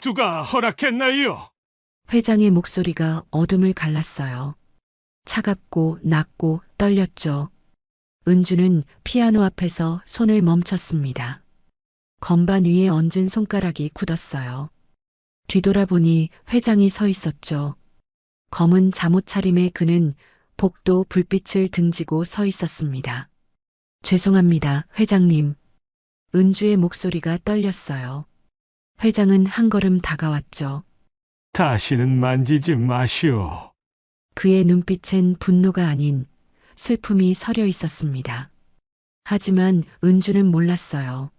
누가 허락했나요? 회장의 목소리가 어둠을 갈랐어요. 차갑고 낮고 떨렸죠. 은주는 피아노 앞에서 손을 멈췄습니다. 건반 위에 얹은 손가락이 굳었어요. 뒤돌아보니 회장이 서 있었죠. 검은 잠옷 차림의 그는 복도 불빛을 등지고 서 있었습니다. 죄송합니다, 회장님. 은주의 목소리가 떨렸어요. 회장은 한 걸음 다가왔죠. 다시는 만지지 마시오. 그의 눈빛엔 분노가 아닌 슬픔이 서려 있었습니다. 하지만 은주는 몰랐어요.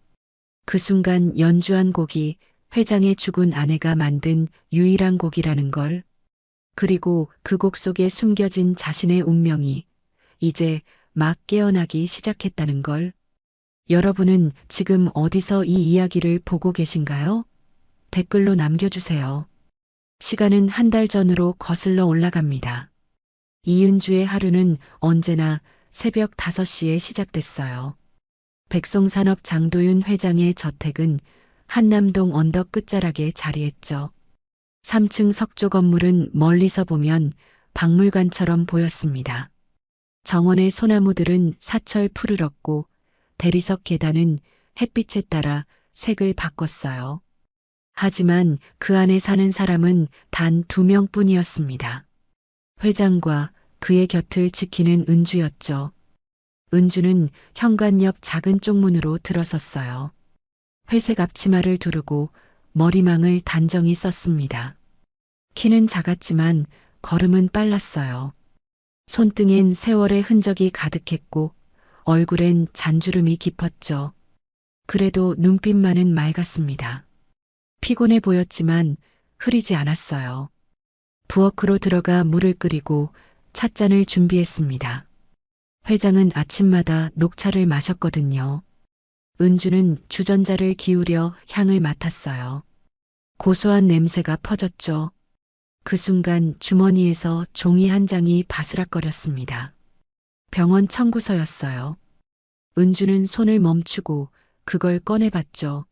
그 순간 연주한 곡이 회장의 죽은 아내가 만든 유일한 곡이라는 걸, 그리고 그 곡 속에 숨겨진 자신의 운명이 이제 막 깨어나기 시작했다는 걸. 여러분은 지금 어디서 이 이야기를 보고 계신가요? 댓글로 남겨주세요. 시간은 한 달 전으로 거슬러 올라갑니다. 이은주의 하루는 언제나 새벽 5시에 시작됐어요. 백송산업 장도윤 회장의 저택은 한남동 언덕 끝자락에 자리했죠. 3층 석조 건물은 멀리서 보면 박물관처럼 보였습니다. 정원의 소나무들은 사철 푸르렀고 대리석 계단은 햇빛에 따라 색을 바꿨어요. 하지만 그 안에 사는 사람은 단 2명뿐이었습니다. 회장과 그의 곁을 지키는 은주였죠. 은주는 현관 옆 작은 쪽문으로 들어섰어요. 회색 앞치마를 두르고 머리망을 단정히 썼습니다. 키는 작았지만 걸음은 빨랐어요. 손등엔 세월의 흔적이 가득했고 얼굴엔 잔주름이 깊었죠. 그래도 눈빛만은 맑았습니다. 피곤해 보였지만 흐리지 않았어요. 부엌으로 들어가 물을 끓이고 찻잔을 준비했습니다. 회장은 아침마다 녹차를 마셨거든요. 은주는 주전자를 기울여 향을 맡았어요. 고소한 냄새가 퍼졌죠. 그 순간 주머니에서 종이 한 장이 바스락거렸습니다. 병원 청구서였어요. 은주는 손을 멈추고 그걸 꺼내봤죠.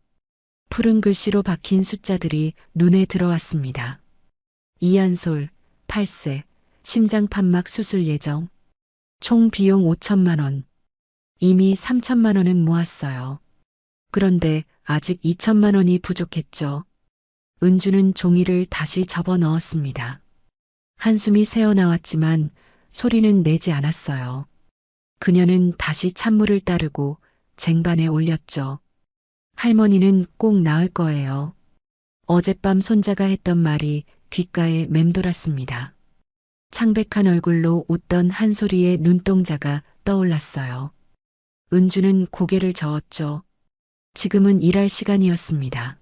푸른 글씨로 박힌 숫자들이 눈에 들어왔습니다. 이한솔, 8세, 심장 판막 수술 예정. 총 비용 5천만 원. 이미 3천만 원은 모았어요. 그런데 아직 2천만 원이 부족했죠. 은주는 종이를 다시 접어 넣었습니다. 한숨이 새어나왔지만 소리는 내지 않았어요. 그녀는 다시 찬물을 따르고 쟁반에 올렸죠. 할머니는 꼭 나을 거예요. 어젯밤 손자가 했던 말이 귓가에 맴돌았습니다. 창백한 얼굴로 웃던 한소리의 눈동자가 떠올랐어요. 은주는 고개를 저었죠. 지금은 일할 시간이었습니다.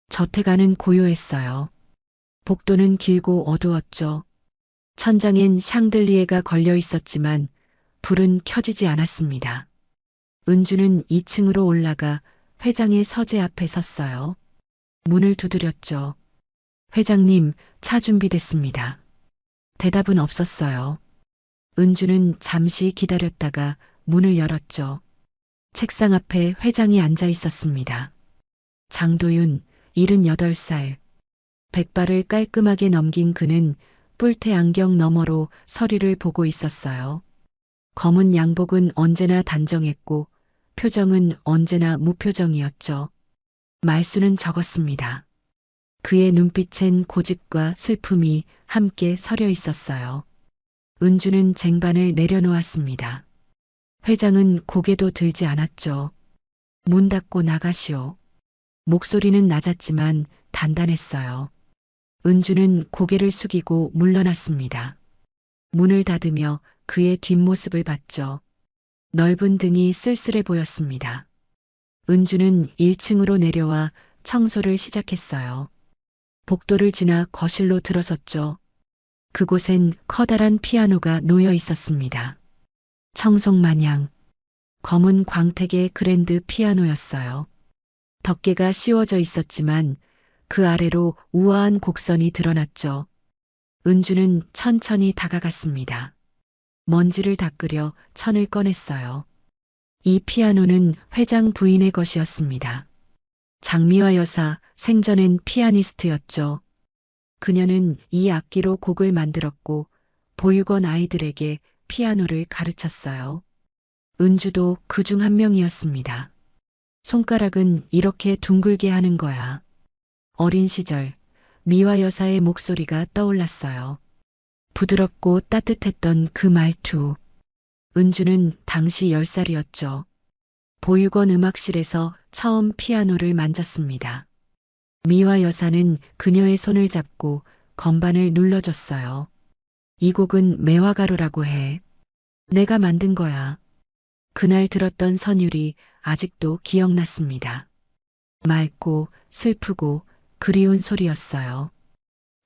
저택 안은 고요했어요. 복도는 길고 어두웠죠. 천장엔 샹들리에가 걸려 있었지만 불은 켜지지 않았습니다. 은주는 2층으로 올라가 회장의 서재 앞에 섰어요. 문을 두드렸죠. 회장님, 차 준비됐습니다. 대답은 없었어요. 은주는 잠시 기다렸다가 문을 열었죠. 책상 앞에 회장이 앉아 있었습니다. 장도윤, 78살. 백발을 깔끔하게 넘긴 그는 뿔테 안경 너머로 서류를 보고 있었어요. 검은 양복은 언제나 단정했고 표정은 언제나 무표정이었죠. 말수는 적었습니다. 그의 눈빛엔 고집과 슬픔이 함께 서려 있었어요. 은주는 쟁반을 내려놓았습니다. 회장은 고개도 들지 않았죠. 문 닫고 나가시오. 목소리는 낮았지만 단단했어요. 은주는 고개를 숙이고 물러났습니다. 문을 닫으며 그의 뒷모습을 봤죠. 넓은 등이 쓸쓸해 보였습니다. 은주는 1층으로 내려와 청소를 시작했어요. 복도를 지나 거실로 들어섰죠. 그곳엔 커다란 피아노가 놓여 있었습니다. 청송마냥 검은 광택의 그랜드 피아노였어요. 덮개가 씌워져 있었지만 그 아래로 우아한 곡선이 드러났죠. 은주는 천천히 다가갔습니다. 먼지를 닦으려 천을 꺼냈어요. 이 피아노는 회장 부인의 것이었습니다. 장미화 여사 생전엔 피아니스트였죠. 그녀는 이 악기로 곡을 만들었고 보육원 아이들에게 피아노를 가르쳤어요. 은주도 그 중 한 명이었습니다. 손가락은 이렇게 둥글게 하는 거야. 어린 시절 미화 여사의 목소리가 떠올랐어요. 부드럽고 따뜻했던 그 말투. 은주는 당시 10살이었죠. 보육원 음악실에서 처음 피아노를 만졌습니다. 미화 여사는 그녀의 손을 잡고 건반을 눌러줬어요. 이 곡은 매화가루라고 해. 내가 만든 거야. 그날 들었던 선율이 아직도 기억났습니다. 맑고 슬프고 그리운 소리였어요.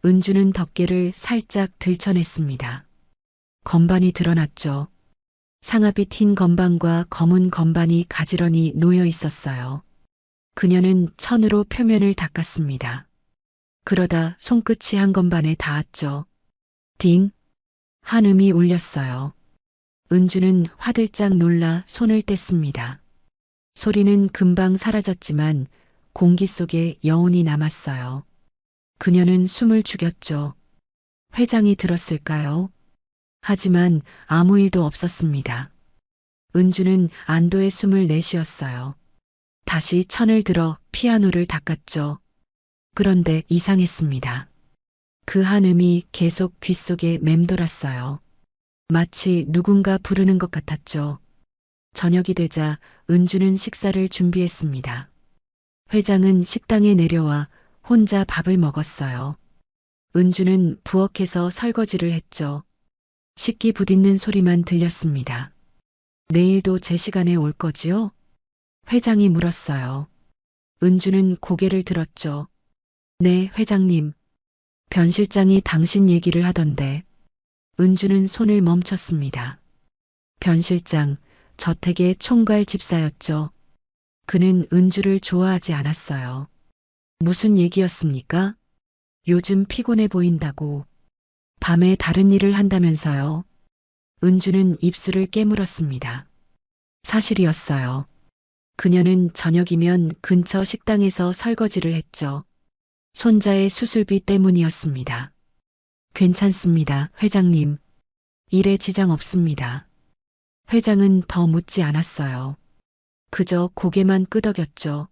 은주는 덮개를 살짝 들춰냈습니다. 건반이 드러났죠. 상아빛 흰 건반과 검은 건반이 가지런히 놓여 있었어요. 그녀는 천으로 표면을 닦았습니다. 그러다 손끝이 한 건반에 닿았죠. 딩! 한 음이 울렸어요. 은주는 화들짝 놀라 손을 뗐습니다. 소리는 금방 사라졌지만 공기 속에 여운이 남았어요. 그녀는 숨을 죽였죠. 회장이 들었을까요? 하지만 아무 일도 없었습니다. 은주는 안도의 숨을 내쉬었어요. 다시 천을 들어 피아노를 닦았죠. 그런데 이상했습니다. 그 한음이 계속 귓속에 맴돌았어요. 마치 누군가 부르는 것 같았죠. 저녁이 되자 은주는 식사를 준비했습니다. 회장은 식당에 내려와 혼자 밥을 먹었어요. 은주는 부엌에서 설거지를 했죠. 식기 부딪는 소리만 들렸습니다. 내일도 제 시간에 올 거지요? 회장이 물었어요. 은주는 고개를 들었죠. 네, 회장님. 변 실장이 당신 얘기를 하던데. 은주는 손을 멈췄습니다. 변 실장, 저택의 총괄 집사였죠. 그는 은주를 좋아하지 않았어요. 무슨 얘기였습니까? 요즘 피곤해 보인다고. 밤에 다른 일을 한다면서요. 은주는 입술을 깨물었습니다. 사실이었어요. 그녀는 저녁이면 근처 식당에서 설거지를 했죠. 손자의 수술비 때문이었습니다. 괜찮습니다, 회장님. 일에 지장 없습니다. 회장은 더 묻지 않았어요. 그저 고개만 끄덕였죠.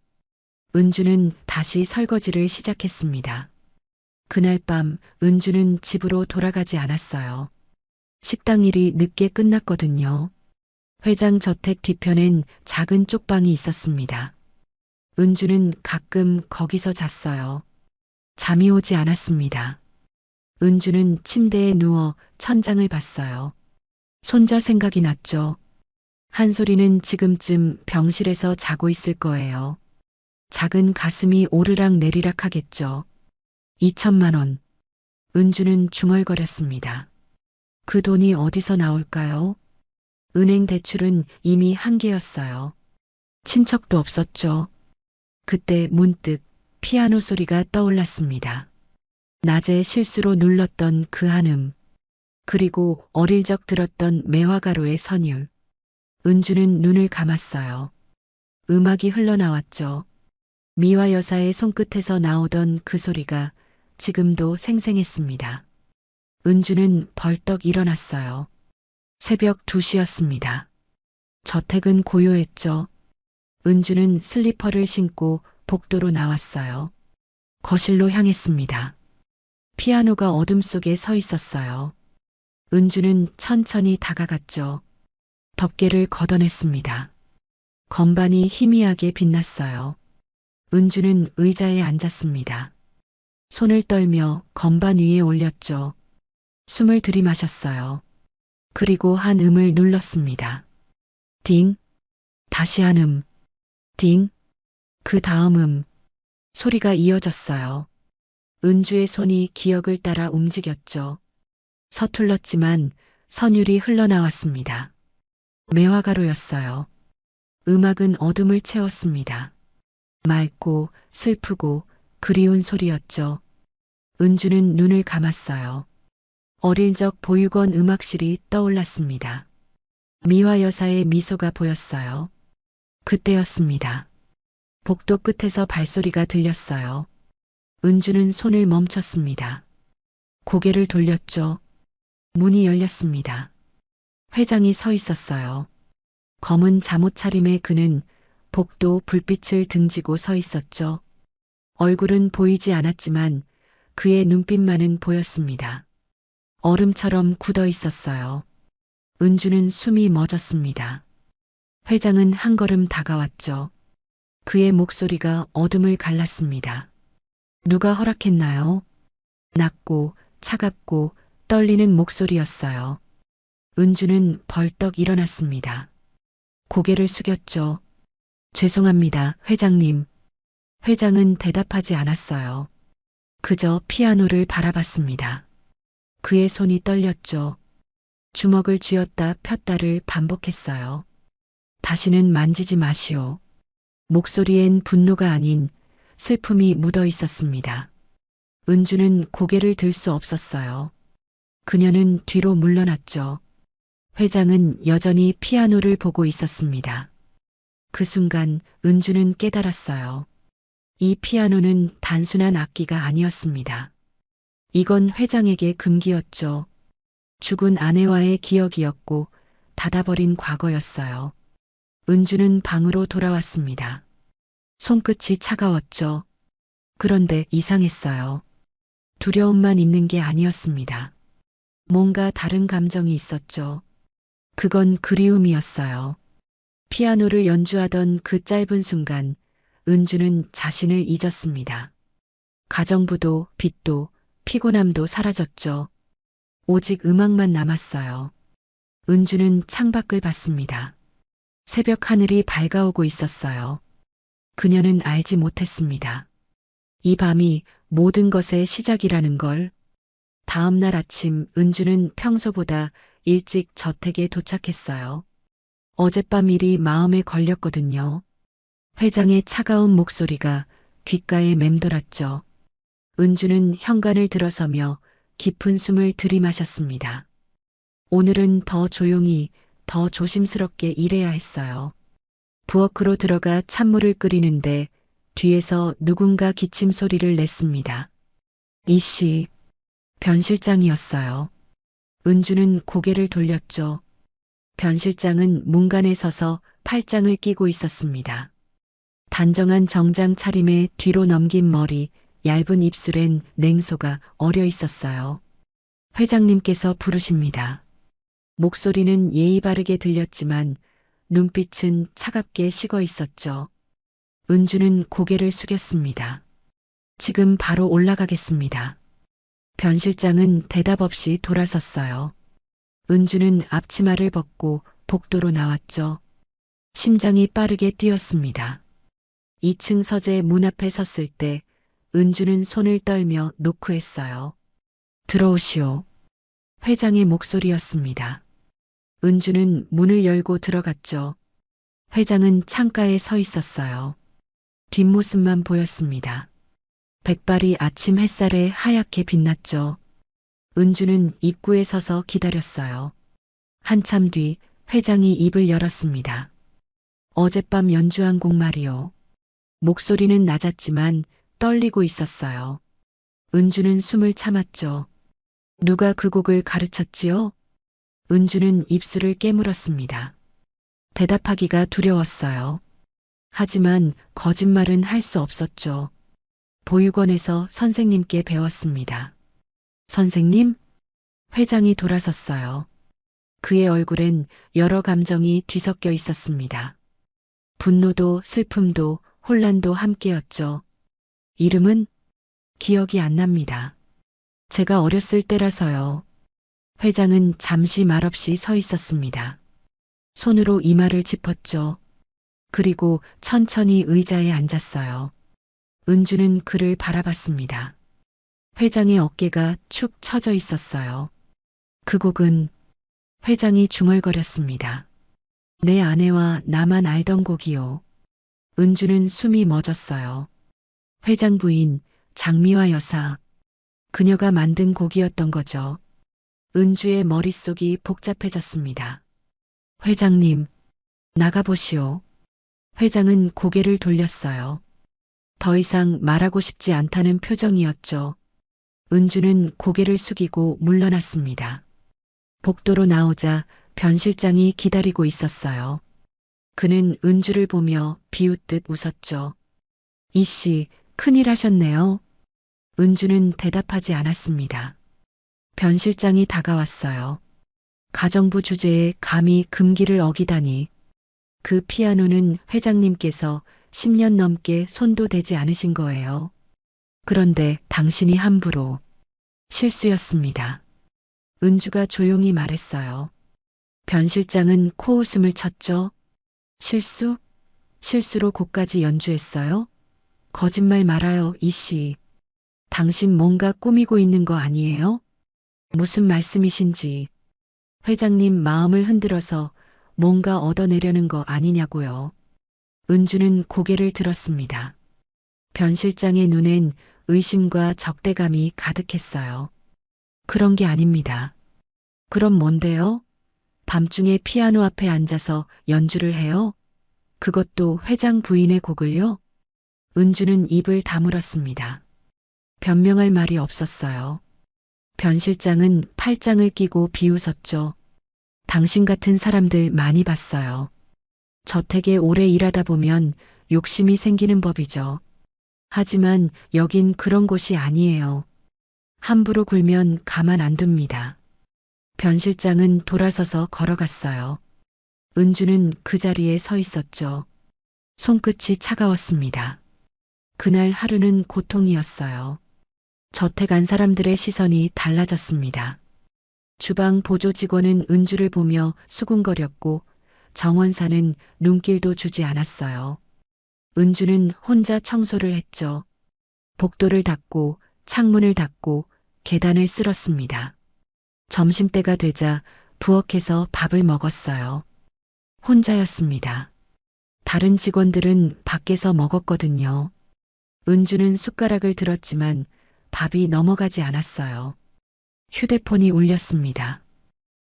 은주는 다시 설거지를 시작했습니다. 그날 밤 은주는 집으로 돌아가지 않았어요. 식당 일이 늦게 끝났거든요. 회장 저택 뒤편엔 작은 쪽방이 있었습니다. 은주는 가끔 거기서 잤어요. 잠이 오지 않았습니다. 은주는 침대에 누워 천장을 봤어요. 손자 생각이 났죠. 한솔이는 지금쯤 병실에서 자고 있을 거예요. 작은 가슴이 오르락 내리락 하겠죠. 2천만 원. 은주는 중얼거렸습니다. 그 돈이 어디서 나올까요? 은행 대출은 이미 한개였어요. 친척도 없었죠. 그때 문득 피아노 소리가 떠올랐습니다. 낮에 실수로 눌렀던 그 한음, 그리고 어릴 적 들었던 매화가루의 선율. 은주는 눈을 감았어요. 음악이 흘러나왔죠. 미화 여사의 손끝에서 나오던 그 소리가 지금도 생생했습니다. 은주는 벌떡 일어났어요. 새벽 2시였습니다. 저택은 고요했죠. 은주는 슬리퍼를 신고 복도로 나왔어요. 거실로 향했습니다. 피아노가 어둠 속에 서 있었어요. 은주는 천천히 다가갔죠. 덮개를 걷어냈습니다. 건반이 희미하게 빛났어요. 은주는 의자에 앉았습니다. 손을 떨며 건반 위에 올렸죠. 숨을 들이마셨어요. 그리고 한 음을 눌렀습니다. 딩. 다시 한 음. 딩. 그 다음 음. 소리가 이어졌어요. 은주의 손이 기억을 따라 움직였죠. 서툴렀지만 선율이 흘러나왔습니다. 매화가루였어요. 음악은 어둠을 채웠습니다. 맑고 슬프고 그리운 소리였죠. 은주는 눈을 감았어요. 어릴 적 보육원 음악실이 떠올랐습니다. 미화 여사의 미소가 보였어요. 그때였습니다. 복도 끝에서 발소리가 들렸어요. 은주는 손을 멈췄습니다. 고개를 돌렸죠. 문이 열렸습니다. 회장이 서 있었어요. 검은 잠옷 차림의 그는 복도 불빛을 등지고 서 있었죠. 얼굴은 보이지 않았지만 그의 눈빛만은 보였습니다. 얼음처럼 굳어 있었어요. 은주는 숨이 멎었습니다. 회장은 한 걸음 다가왔죠. 그의 목소리가 어둠을 갈랐습니다. 누가 허락했나요? 낮고 차갑고 떨리는 목소리였어요. 은주는 벌떡 일어났습니다. 고개를 숙였죠. 죄송합니다, 회장님. 회장은 대답하지 않았어요. 그저 피아노를 바라봤습니다. 그의 손이 떨렸죠. 주먹을 쥐었다 폈다를 반복했어요. 다시는 만지지 마시오. 목소리엔 분노가 아닌 슬픔이 묻어 있었습니다. 은주는 고개를 들 수 없었어요. 그녀는 뒤로 물러났죠. 회장은 여전히 피아노를 보고 있었습니다. 그 순간 은주는 깨달았어요. 이 피아노는 단순한 악기가 아니었습니다. 이건 회장에게 금기였죠. 죽은 아내와의 기억이었고 닫아버린 과거였어요. 은주는 방으로 돌아왔습니다. 손끝이 차가웠죠. 그런데 이상했어요. 두려움만 있는 게 아니었습니다. 뭔가 다른 감정이 있었죠. 그건 그리움이었어요. 피아노를 연주하던 그 짧은 순간 은주는 자신을 잊었습니다. 가정부도 빚도 피곤함도 사라졌죠. 오직 음악만 남았어요. 은주는 창밖을 봤습니다. 새벽 하늘이 밝아오고 있었어요. 그녀는 알지 못했습니다. 이 밤이 모든 것의 시작이라는 걸. 다음 날 아침 은주는 평소보다 일찍 저택에 도착했어요. 어젯밤 일이 마음에 걸렸거든요. 회장의 차가운 목소리가 귓가에 맴돌았죠. 은주는 현관을 들어서며 깊은 숨을 들이마셨습니다. 오늘은 더 조용히, 더 조심스럽게 일해야 했어요. 부엌으로 들어가 찬물을 끓이는데 뒤에서 누군가 기침 소리를 냈습니다. 이씨, 변 실장이었어요. 은주는 고개를 돌렸죠. 변 실장은 문간에 서서 팔짱을 끼고 있었습니다. 단정한 정장 차림에 뒤로 넘긴 머리, 얇은 입술엔 냉소가 어려 있었어요. 회장님께서 부르십니다. 목소리는 예의 바르게 들렸지만 눈빛은 차갑게 식어 있었죠. 은주는 고개를 숙였습니다. 지금 바로 올라가겠습니다. 변 실장은 대답 없이 돌아섰어요. 은주는 앞치마를 벗고 복도로 나왔죠. 심장이 빠르게 뛰었습니다. 2층 서재 문 앞에 섰을 때 은주는 손을 떨며 노크했어요. 들어오시오. 회장의 목소리였습니다. 은주는 문을 열고 들어갔죠. 회장은 창가에 서 있었어요. 뒷모습만 보였습니다. 백발이 아침 햇살에 하얗게 빛났죠. 은주는 입구에 서서 기다렸어요. 한참 뒤 회장이 입을 열었습니다. 어젯밤 연주한 곡 말이요. 목소리는 낮았지만 떨리고 있었어요. 은주는 숨을 참았죠. 누가 그 곡을 가르쳤지요? 은주는 입술을 깨물었습니다. 대답하기가 두려웠어요. 하지만 거짓말은 할 수 없었죠. 보육원에서 선생님께 배웠습니다. 선생님? 회장이 돌아섰어요. 그의 얼굴엔 여러 감정이 뒤섞여 있었습니다. 분노도 슬픔도 혼란도 함께였죠. 이름은? 기억이 안 납니다. 제가 어렸을 때라서요. 회장은 잠시 말없이 서 있었습니다. 손으로 이마를 짚었죠. 그리고 천천히 의자에 앉았어요. 은주는 그를 바라봤습니다. 회장의 어깨가 축 처져 있었어요. 그 곡은 회장이 중얼거렸습니다. 내 아내와 나만 알던 곡이요. 은주는 숨이 멎었어요. 회장 부인 장미화 여사. 그녀가 만든 곡이었던 거죠. 은주의 머릿속이 복잡해졌습니다. 회장님, 나가보시오. 회장은 고개를 돌렸어요. 더 이상 말하고 싶지 않다는 표정이었죠. 은주는 고개를 숙이고 물러났습니다. 복도로 나오자 변 실장이 기다리고 있었어요. 그는 은주를 보며 비웃듯 웃었죠. 이씨, 큰일 하셨네요. 은주는 대답하지 않았습니다. 변 실장이 다가왔어요. 가정부 주제에 감히 금기를 어기다니. 그 피아노는 회장님께서 10년 넘게 손도 대지 않으신 거예요. 그런데 당신이 함부로. 실수였습니다. 은주가 조용히 말했어요. 변 실장은 코웃음을 쳤죠. 실수? 실수로 곡까지 연주했어요? 거짓말 말아요, 이씨. 당신 뭔가 꾸미고 있는 거 아니에요? 무슨 말씀이신지. 회장님 마음을 흔들어서 뭔가 얻어내려는 거 아니냐고요. 은주는 고개를 들었습니다. 변 실장의 눈엔 의심과 적대감이 가득했어요. 그런 게 아닙니다. 그럼 뭔데요? 밤중에 피아노 앞에 앉아서 연주를 해요? 그것도 회장 부인의 곡을요? 은주는 입을 다물었습니다. 변명할 말이 없었어요. 변 실장은 팔짱을 끼고 비웃었죠. 당신 같은 사람들 많이 봤어요. 저택에 오래 일하다 보면 욕심이 생기는 법이죠. 하지만 여긴 그런 곳이 아니에요. 함부로 굴면 가만 안 둡니다. 변 실장은 돌아서서 걸어갔어요. 은주는 그 자리에 서 있었죠. 손끝이 차가웠습니다. 그날 하루는 고통이었어요. 저택 안 사람들의 시선이 달라졌습니다. 주방 보조 직원은 은주를 보며 수군거렸고 정원사는 눈길도 주지 않았어요. 은주는 혼자 청소를 했죠. 복도를 닦고 창문을 닫고 계단을 쓸었습니다. 점심때가 되자 부엌에서 밥을 먹었어요. 혼자였습니다. 다른 직원들은 밖에서 먹었거든요. 은주는 숟가락을 들었지만 밥이 넘어가지 않았어요. 휴대폰이 울렸습니다.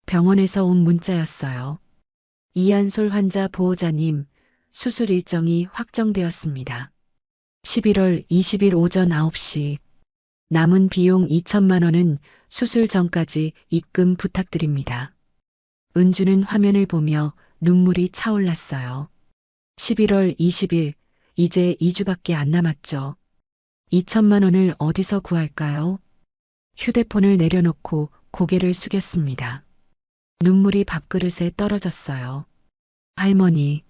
병원에서 온 문자였어요. 이한솔 환자 보호자님, 수술 일정이 확정되었습니다. 11월 20일 오전 9시. 남은 비용 2천만 원은 수술 전까지 입금 부탁드립니다. 은주는 화면을 보며 눈물이 차올랐어요. 11월 20일, 이제 2주밖에 안 남았죠. 2천만 원을 어디서 구할까요? 휴대폰을 내려놓고 고개를 숙였습니다. 눈물이 밥그릇에 떨어졌어요. 할머니.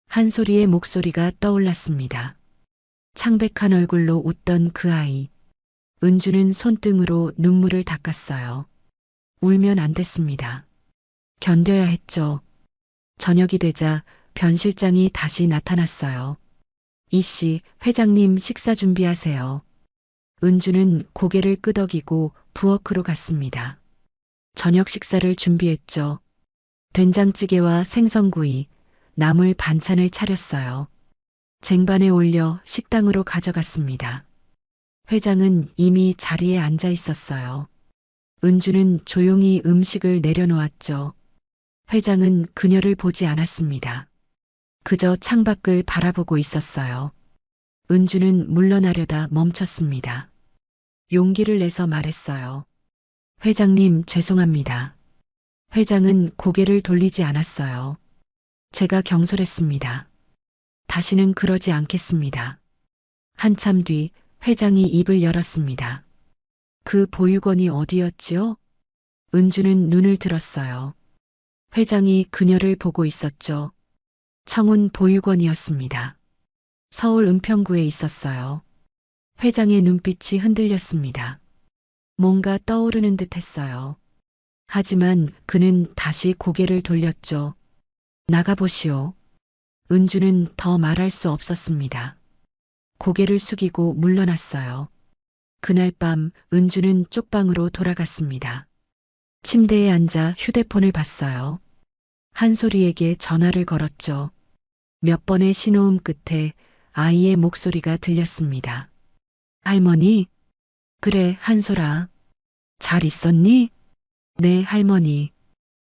한 소리의 목소리가 떠올랐습니다. 창백한 얼굴로 웃던 그 아이. 은주는 손등으로 눈물을 닦았어요. 울면 안 됐습니다. 견뎌야 했죠. 저녁이 되자 변 실장이 다시 나타났어요. 이씨, 회장님 식사 준비하세요. 은주는 고개를 끄덕이고 부엌으로 갔습니다. 저녁 식사를 준비했죠. 된장찌개와 생선구이, 나물 반찬을 차렸어요. 쟁반에 올려 식당으로 가져갔습니다. 회장은 이미 자리에 앉아 있었어요. 은주는 조용히 음식을 내려놓았죠. 회장은 그녀를 보지 않았습니다. 그저 창밖을 바라보고 있었어요. 은주는 물러나려다 멈췄습니다. 용기를 내서 말했어요. 회장님, 죄송합니다. 회장은 고개를 돌리지 않았어요. 제가 경솔했습니다. 다시는 그러지 않겠습니다. 한참 뒤 회장이 입을 열었습니다. 그 보육원이 어디였지요? 은주는 눈을 들었어요. 회장이 그녀를 보고 있었죠. 청운 보육원이었습니다. 서울 은평구에 있었어요. 회장의 눈빛이 흔들렸습니다. 뭔가 떠오르는 듯 했어요. 하지만 그는 다시 고개를 돌렸죠. 나가보시오. 은주는 더 말할 수 없었습니다. 고개를 숙이고 물러났어요. 그날 밤 은주는 쪽방으로 돌아갔습니다. 침대에 앉아 휴대폰을 봤어요. 한솔이에게 전화를 걸었죠. 몇 번의 신호음 끝에 아이의 목소리가 들렸습니다. 할머니? 그래, 한솔아. 잘 있었니? 네, 할머니.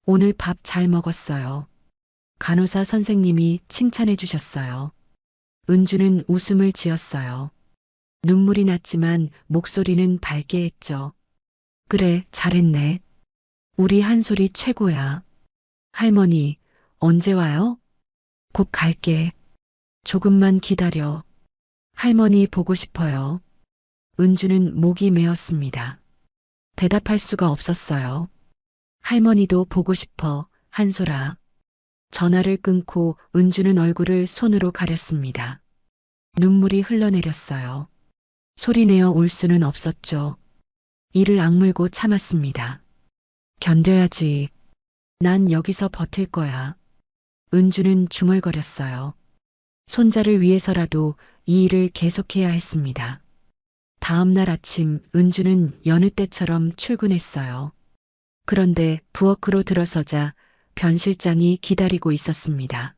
오늘 밥 잘 먹었어요. 간호사 선생님이 칭찬해 주셨어요. 은주는 웃음을 지었어요. 눈물이 났지만 목소리는 밝게 했죠. 그래, 잘했네. 우리 한솔이 최고야. 할머니, 언제 와요? 곧 갈게. 조금만 기다려. 할머니 보고 싶어요. 은주는 목이 메었습니다. 대답할 수가 없었어요. 할머니도 보고 싶어, 한솔아. 전화를 끊고 은주는 얼굴을 손으로 가렸습니다. 눈물이 흘러내렸어요. 소리내어 울 수는 없었죠. 이를 악물고 참았습니다. 견뎌야지. 난 여기서 버틸 거야. 은주는 중얼거렸어요. 손자를 위해서라도 이 일을 계속해야 했습니다. 다음 날 아침 은주는 여느 때처럼 출근했어요. 그런데 부엌으로 들어서자 변 실장이 기다리고 있었습니다.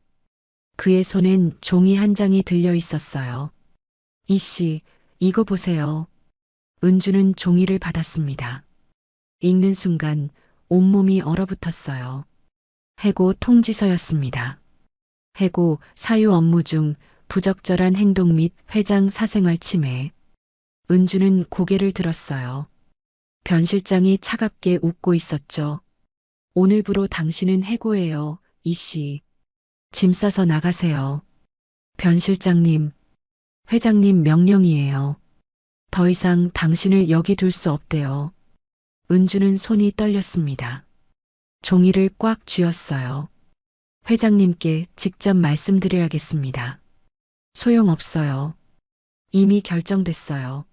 그의 손엔 종이 한 장이 들려 있었어요. 이씨, 이거 보세요. 은주는 종이를 받았습니다. 읽는 순간 온몸이 얼어붙었어요. 해고 통지서였습니다. 해고 사유 업무 중 부적절한 행동 및 회장 사생활 침해. 은주는 고개를 들었어요. 변 실장이 차갑게 웃고 있었죠. 오늘부로 당신은 해고예요, 이씨. 짐 싸서 나가세요. 변 실장님, 회장님 명령이에요. 더 이상 당신을 여기 둘 수 없대요. 은주는 손이 떨렸습니다. 종이를 꽉 쥐었어요. 회장님께 직접 말씀드려야겠습니다. 소용없어요. 이미 결정됐어요.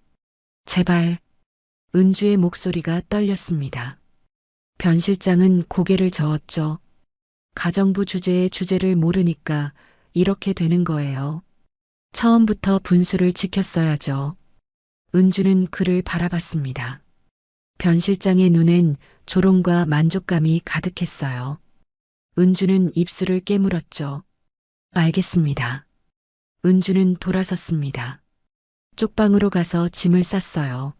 제발. 은주의 목소리가 떨렸습니다. 변 실장은 고개를 저었죠. 가정부 주제의 주제를 모르니까 이렇게 되는 거예요. 처음부터 분수를 지켰어야죠. 은주는 그를 바라봤습니다. 변 실장의 눈엔 조롱과 만족감이 가득했어요. 은주는 입술을 깨물었죠. 알겠습니다. 은주는 돌아섰습니다. 쪽방으로 가서 짐을 쌌어요.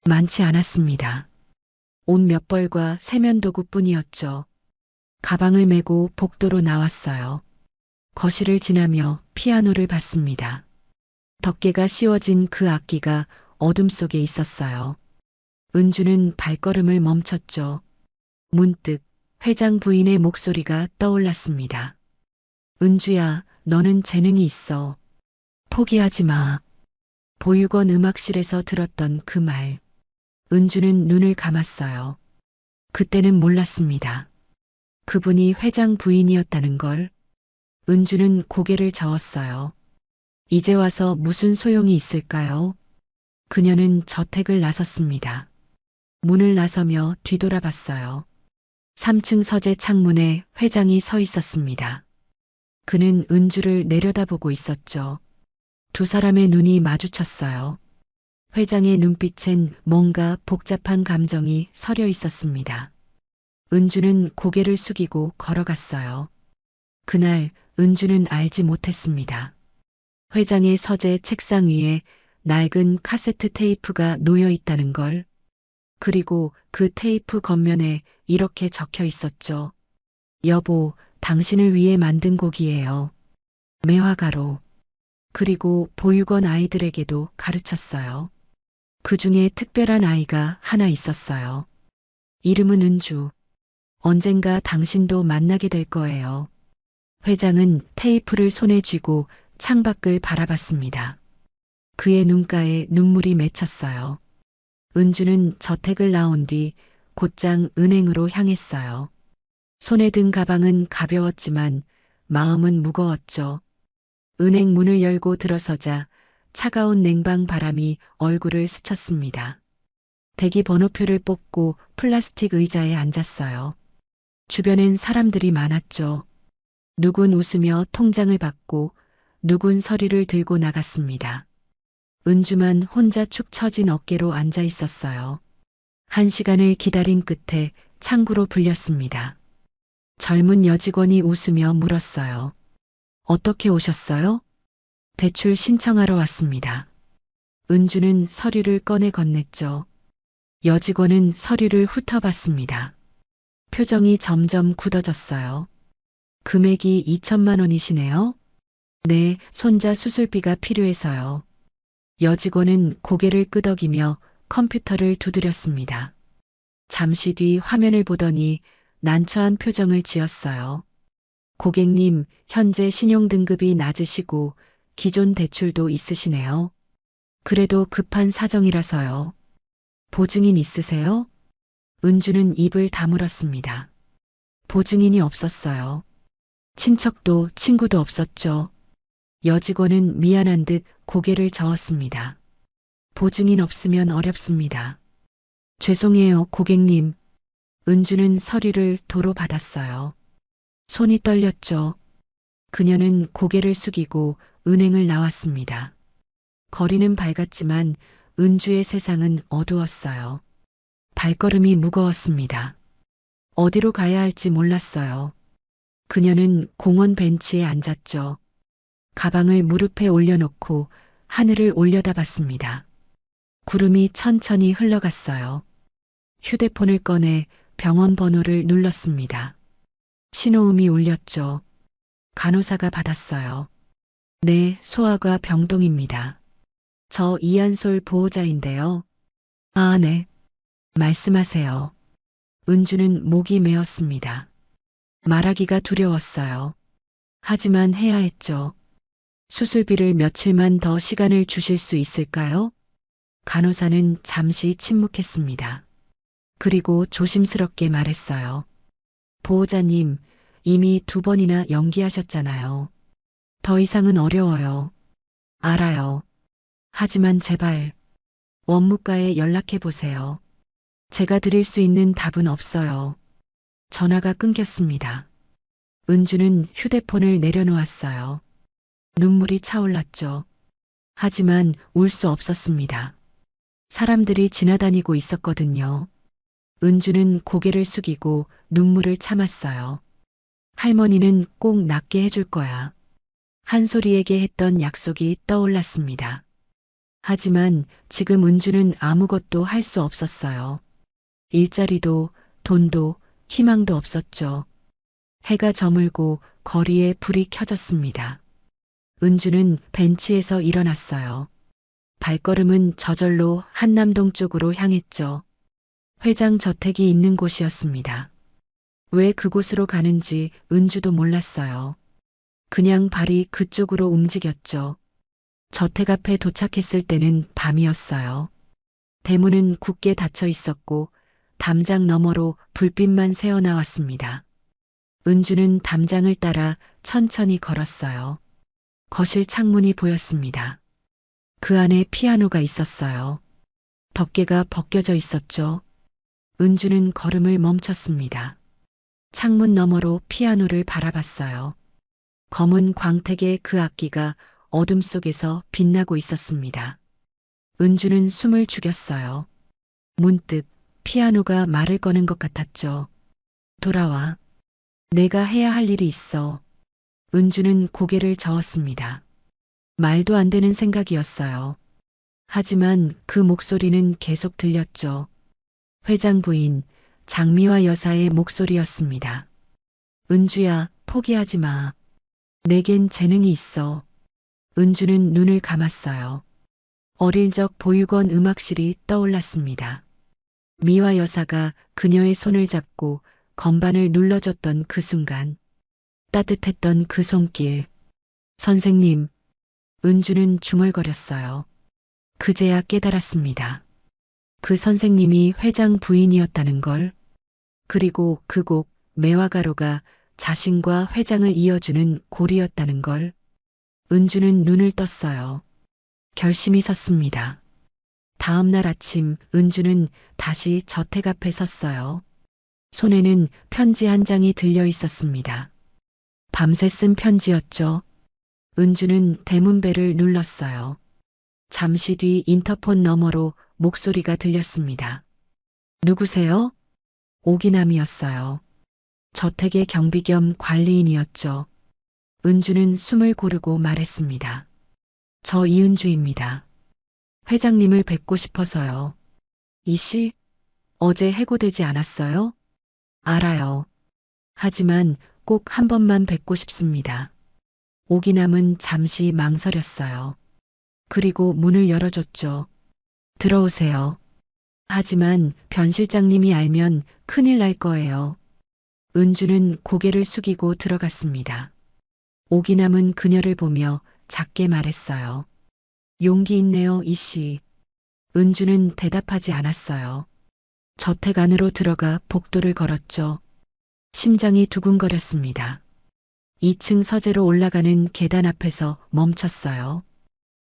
많지 않았습니다. 옷 몇 벌과 세면도구뿐이었죠. 가방을 메고 복도로 나왔어요. 거실을 지나며 피아노를 봤습니다. 덮개가 씌워진 그 악기가 어둠 속에 있었어요. 은주는 발걸음을 멈췄죠. 문득 회장 부인의 목소리가 떠올랐습니다. 은주야, 너는 재능이 있어. 포기하지 마. 보육원 음악실에서 들었던 그 말. 은주는 눈을 감았어요. 그때는 몰랐습니다. 그분이 회장 부인이었다는 걸. 은주는 고개를 저었어요. 이제 와서 무슨 소용이 있을까요? 그녀는 저택을 나섰습니다. 문을 나서며 뒤돌아봤어요. 3층 서재 창문에 회장이 서 있었습니다. 그는 은주를 내려다보고 있었죠. 두 사람의 눈이 마주쳤어요. 회장의 눈빛엔 뭔가 복잡한 감정이 서려 있었습니다. 은주는 고개를 숙이고 걸어갔어요. 그날 은주는 알지 못했습니다. 회장의 서재 책상 위에 낡은 카세트 테이프가 놓여 있다는 걸. 그리고 그 테이프 겉면에 이렇게 적혀 있었죠. 여보, 당신을 위해 만든 곡이에요. 매화가로. 그리고 보육원 아이들에게도 가르쳤어요. 그 중에 특별한 아이가 하나 있었어요. 이름은 은주. 언젠가 당신도 만나게 될 거예요. 회장은 테이프를 손에 쥐고 창밖을 바라봤습니다. 그의 눈가에 눈물이 맺혔어요. 은주는 저택을 나온 뒤 곧장 은행으로 향했어요. 손에 든 가방은 가벼웠지만 마음은 무거웠죠. 은행 문을 열고 들어서자 차가운 냉방 바람이 얼굴을 스쳤습니다. 대기 번호표를 뽑고 플라스틱 의자에 앉았어요. 주변엔 사람들이 많았죠. 누군 웃으며 통장을 받고 누군 서류를 들고 나갔습니다. 은주만 혼자 축 처진 어깨로 앉아 있었어요. 1시간을 기다린 끝에 창구로 불렸습니다. 젊은 여직원이 웃으며 물었어요. 어떻게 오셨어요? 대출 신청하러 왔습니다. 은주는 서류를 꺼내 건넸죠. 여직원은 서류를 훑어봤습니다. 표정이 점점 굳어졌어요. 금액이 2천만 원이시네요. 네, 손자 수술비가 필요해서요. 여직원은 고개를 끄덕이며 컴퓨터를 두드렸습니다. 잠시 뒤 화면을 보더니 난처한 표정을 지었어요. 고객님, 현재 신용등급이 낮으시고 기존 대출도 있으시네요. 그래도 급한 사정이라서요. 보증인 있으세요? 은주는 입을 다물었습니다. 보증인이 없었어요. 친척도 친구도 없었죠. 여직원은 미안한 듯 고개를 저었습니다. 보증인 없으면 어렵습니다. 죄송해요, 고객님. 은주는 서류를 도로 받았어요. 손이 떨렸죠. 그녀는 고개를 숙이고 은행을 나왔습니다. 거리는 밝았지만 은주의 세상은 어두웠어요. 발걸음이 무거웠습니다. 어디로 가야 할지 몰랐어요. 그녀는 공원 벤치에 앉았죠. 가방을 무릎에 올려놓고 하늘을 올려다봤습니다. 구름이 천천히 흘러갔어요. 휴대폰을 꺼내 병원 번호를 눌렀습니다. 신호음이 울렸죠. 간호사가 받았어요. 네, 소아과 병동입니다. 저 이한솔 보호자인데요. 아, 네. 말씀하세요. 은주는 목이 메었습니다. 말하기가 두려웠어요. 하지만 해야 했죠. 수술비를 며칠만 더 시간을 주실 수 있을까요? 간호사는 잠시 침묵했습니다. 그리고 조심스럽게 말했어요. 보호자님, 이미 2번이나 연기하셨잖아요. 더 이상은 어려워요. 알아요. 하지만 제발 원무과에 연락해 보세요. 제가 드릴 수 있는 답은 없어요. 전화가 끊겼습니다. 은주는 휴대폰을 내려놓았어요. 눈물이 차올랐죠. 하지만 울 수 없었습니다. 사람들이 지나다니고 있었거든요. 은주는 고개를 숙이고 눈물을 참았어요. 할머니는 꼭 낫게 해줄 거야. 한솔이에게 했던 약속이 떠올랐습니다. 하지만 지금 은주는 아무것도 할 수 없었어요. 일자리도 돈도 희망도 없었죠. 해가 저물고 거리에 불이 켜졌습니다. 은주는 벤치에서 일어났어요. 발걸음은 저절로 한남동 쪽으로 향했죠. 회장 저택이 있는 곳이었습니다. 왜 그곳으로 가는지 은주도 몰랐어요. 그냥 발이 그쪽으로 움직였죠. 저택 앞에 도착했을 때는 밤이었어요. 대문은 굳게 닫혀 있었고 담장 너머로 불빛만 새어나왔습니다. 은주는 담장을 따라 천천히 걸었어요. 거실 창문이 보였습니다. 그 안에 피아노가 있었어요. 덮개가 벗겨져 있었죠. 은주는 걸음을 멈췄습니다. 창문 너머로 피아노를 바라봤어요. 검은 광택의 그 악기가 어둠 속에서 빛나고 있었습니다. 은주는 숨을 죽였어요. 문득 피아노가 말을 거는 것 같았죠. 돌아와. 내가 해야 할 일이 있어. 은주는 고개를 저었습니다. 말도 안 되는 생각이었어요. 하지만 그 목소리는 계속 들렸죠. 회장 부인 장미화 여사의 목소리였습니다. 은주야, 포기하지 마. 내겐 재능이 있어. 은주는 눈을 감았어요. 어릴 적 보육원 음악실이 떠올랐습니다. 미화 여사가 그녀의 손을 잡고 건반을 눌러줬던 그 순간, 따뜻했던 그 손길. 선생님, 은주는 중얼거렸어요. 그제야 깨달았습니다. 그 선생님이 회장 부인이었다는 걸. 그리고 그 곡 매화가루가 자신과 회장을 이어주는 고리였다는 걸. 은주는 눈을 떴어요. 결심이 섰습니다. 다음 날 아침 은주는 다시 저택 앞에 섰어요. 손에는 편지 한 장이 들려 있었습니다. 밤새 쓴 편지였죠. 은주는 대문벨을 눌렀어요. 잠시 뒤 인터폰 너머로 목소리가 들렸습니다. 누구세요? 오기남이었어요. 저택의 경비 겸 관리인이었죠. 은주는 숨을 고르고 말했습니다. 저 이은주입니다. 회장님을 뵙고 싶어서요. 이 씨, 어제 해고되지 않았어요? 알아요. 하지만 꼭 한 번만 뵙고 싶습니다. 오기남은 잠시 망설였어요. 그리고 문을 열어줬죠. 들어오세요. 하지만 변 실장님이 알면 큰일 날 거예요. 은주는 고개를 숙이고 들어갔습니다. 오기남은 그녀를 보며 작게 말했어요. 용기 있네요, 이씨. 은주는 대답하지 않았어요. 저택 안으로 들어가 복도를 걸었죠. 심장이 두근거렸습니다. 2층 서재로 올라가는 계단 앞에서 멈췄어요.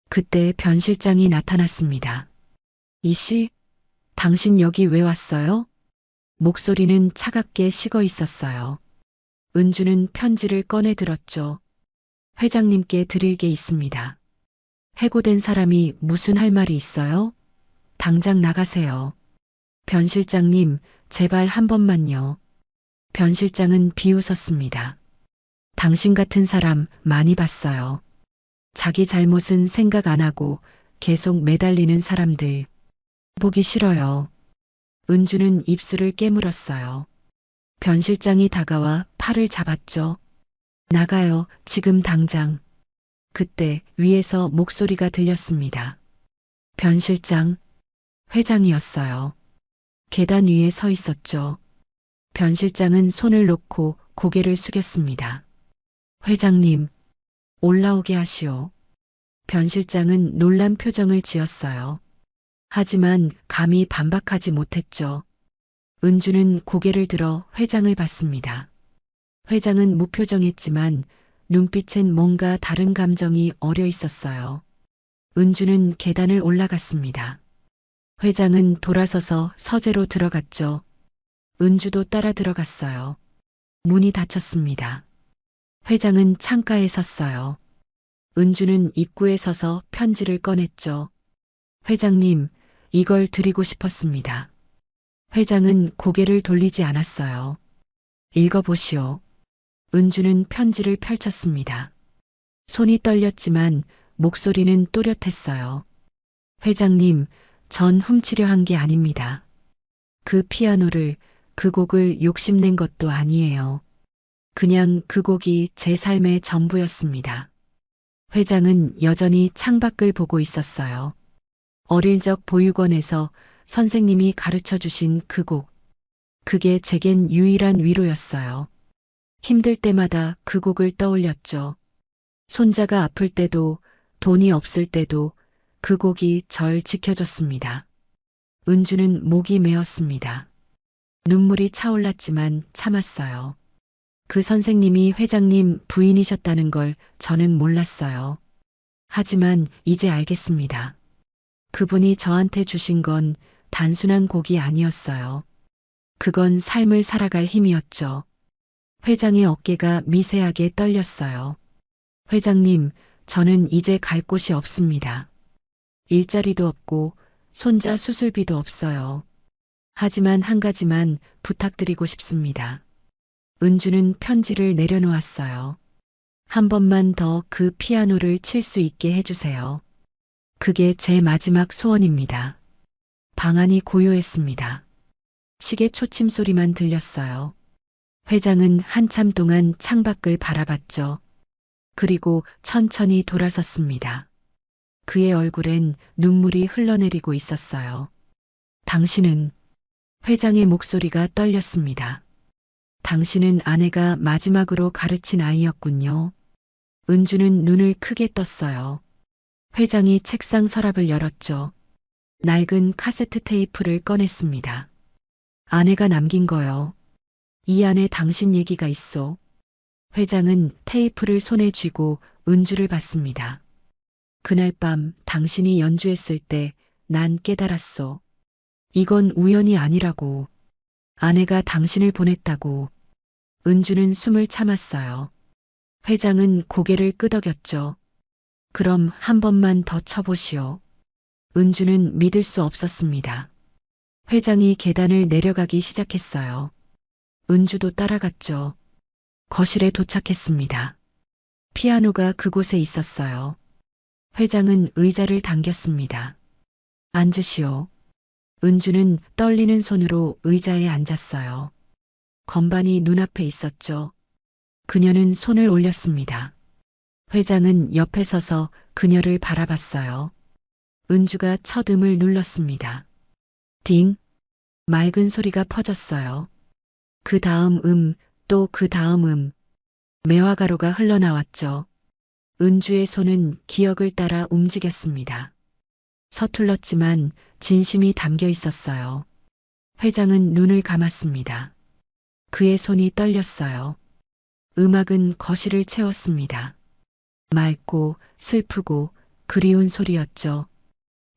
그때 변 실장이 나타났습니다. 이씨, 당신 여기 왜 왔어요? 목소리는 차갑게 식어 있었어요. 은주는 편지를 꺼내 들었죠. 회장님께 드릴 게 있습니다. 해고된 사람이 무슨 할 말이 있어요? 당장 나가세요. 변 실장님, 제발 한 번만요. 변 실장은 비웃었습니다. 당신 같은 사람 많이 봤어요. 자기 잘못은 생각 안 하고 계속 매달리는 사람들. 보기 싫어요. 은주는 입술을 깨물었어요. 변 실장이 다가와 팔을 잡았죠. 나가요, 지금 당장. 그때 위에서 목소리가 들렸습니다. 변 실장, 회장이었어요. 계단 위에 서 있었죠. 변 실장은 손을 놓고 고개를 숙였습니다. 회장님, 올라오게 하시오. 변 실장은 놀란 표정을 지었어요. 하지만 감히 반박하지 못했죠. 은주는 고개를 들어 회장을 봤습니다. 회장은 무표정했지만 눈빛엔 뭔가 다른 감정이 어려 있었어요. 은주는 계단을 올라갔습니다. 회장은 돌아서서 서재로 들어갔죠. 은주도 따라 들어갔어요. 문이 닫혔습니다. 회장은 창가에 섰어요. 은주는 입구에 서서 편지를 꺼냈죠. 회장님, 이걸 드리고 싶었습니다. 회장은 고개를 돌리지 않았어요. 읽어보시오. 은주는 편지를 펼쳤습니다. 손이 떨렸지만 목소리는 또렷했어요. 회장님, 전 훔치려 한 게 아닙니다. 그 피아노를, 그 곡을 욕심낸 것도 아니에요. 그냥 그 곡이 제 삶의 전부였습니다. 회장은 여전히 창밖을 보고 있었어요. 어릴 적 보육원에서 선생님이 가르쳐 주신 그 곡. 그게 제겐 유일한 위로였어요. 힘들 때마다 그 곡을 떠올렸죠. 손자가 아플 때도 돈이 없을 때도 그 곡이 절 지켜줬습니다. 은주는 목이 메었습니다. 눈물이 차올랐지만 참았어요. 그 선생님이 회장님 부인이셨다는 걸 저는 몰랐어요. 하지만 이제 알겠습니다. 그분이 저한테 주신 건 단순한 곡이 아니었어요. 그건 삶을 살아갈 힘이었죠. 회장의 어깨가 미세하게 떨렸어요. 회장님, 저는 이제 갈 곳이 없습니다. 일자리도 없고 손자 수술비도 없어요. 하지만 한 가지만 부탁드리고 싶습니다. 은주는 편지를 내려놓았어요. 한 번만 더 그 피아노를 칠 수 있게 해주세요. 그게 제 마지막 소원입니다. 방 안이 고요했습니다. 시계 초침 소리만 들렸어요. 회장은 한참 동안 창밖을 바라봤죠. 그리고 천천히 돌아섰습니다. 그의 얼굴엔 눈물이 흘러내리고 있었어요. 당신은, 회장의 목소리가 떨렸습니다. 당신은 아내가 마지막으로 가르친 아이였군요. 은주는 눈을 크게 떴어요. 회장이 책상 서랍을 열었죠. 낡은 카세트 테이프를 꺼냈습니다. 아내가 남긴 거요. 이 안에 당신 얘기가 있어. 회장은 테이프를 손에 쥐고 은주를 봤습니다. 그날 밤 당신이 연주했을 때 난 깨달았어. 이건 우연이 아니라고. 아내가 당신을 보냈다고. 은주는 숨을 참았어요. 회장은 고개를 끄덕였죠. 그럼 한 번만 더 쳐보시오. 은주는 믿을 수 없었습니다. 회장이 계단을 내려가기 시작했어요. 은주도 따라갔죠. 거실에 도착했습니다. 피아노가 그곳에 있었어요. 회장은 의자를 당겼습니다. 앉으시오. 은주는 떨리는 손으로 의자에 앉았어요. 건반이 눈앞에 있었죠. 그녀는 손을 올렸습니다. 회장은 옆에 서서 그녀를 바라봤어요. 은주가 첫 음을 눌렀습니다. 딩! 맑은 소리가 퍼졌어요. 그 다음 또 그 다음 매화가루가 흘러나왔죠. 은주의 손은 기억을 따라 움직였습니다. 서툴렀지만 진심이 담겨 있었어요. 회장은 눈을 감았습니다. 그의 손이 떨렸어요. 음악은 거실을 채웠습니다. 맑고 슬프고 그리운 소리였죠.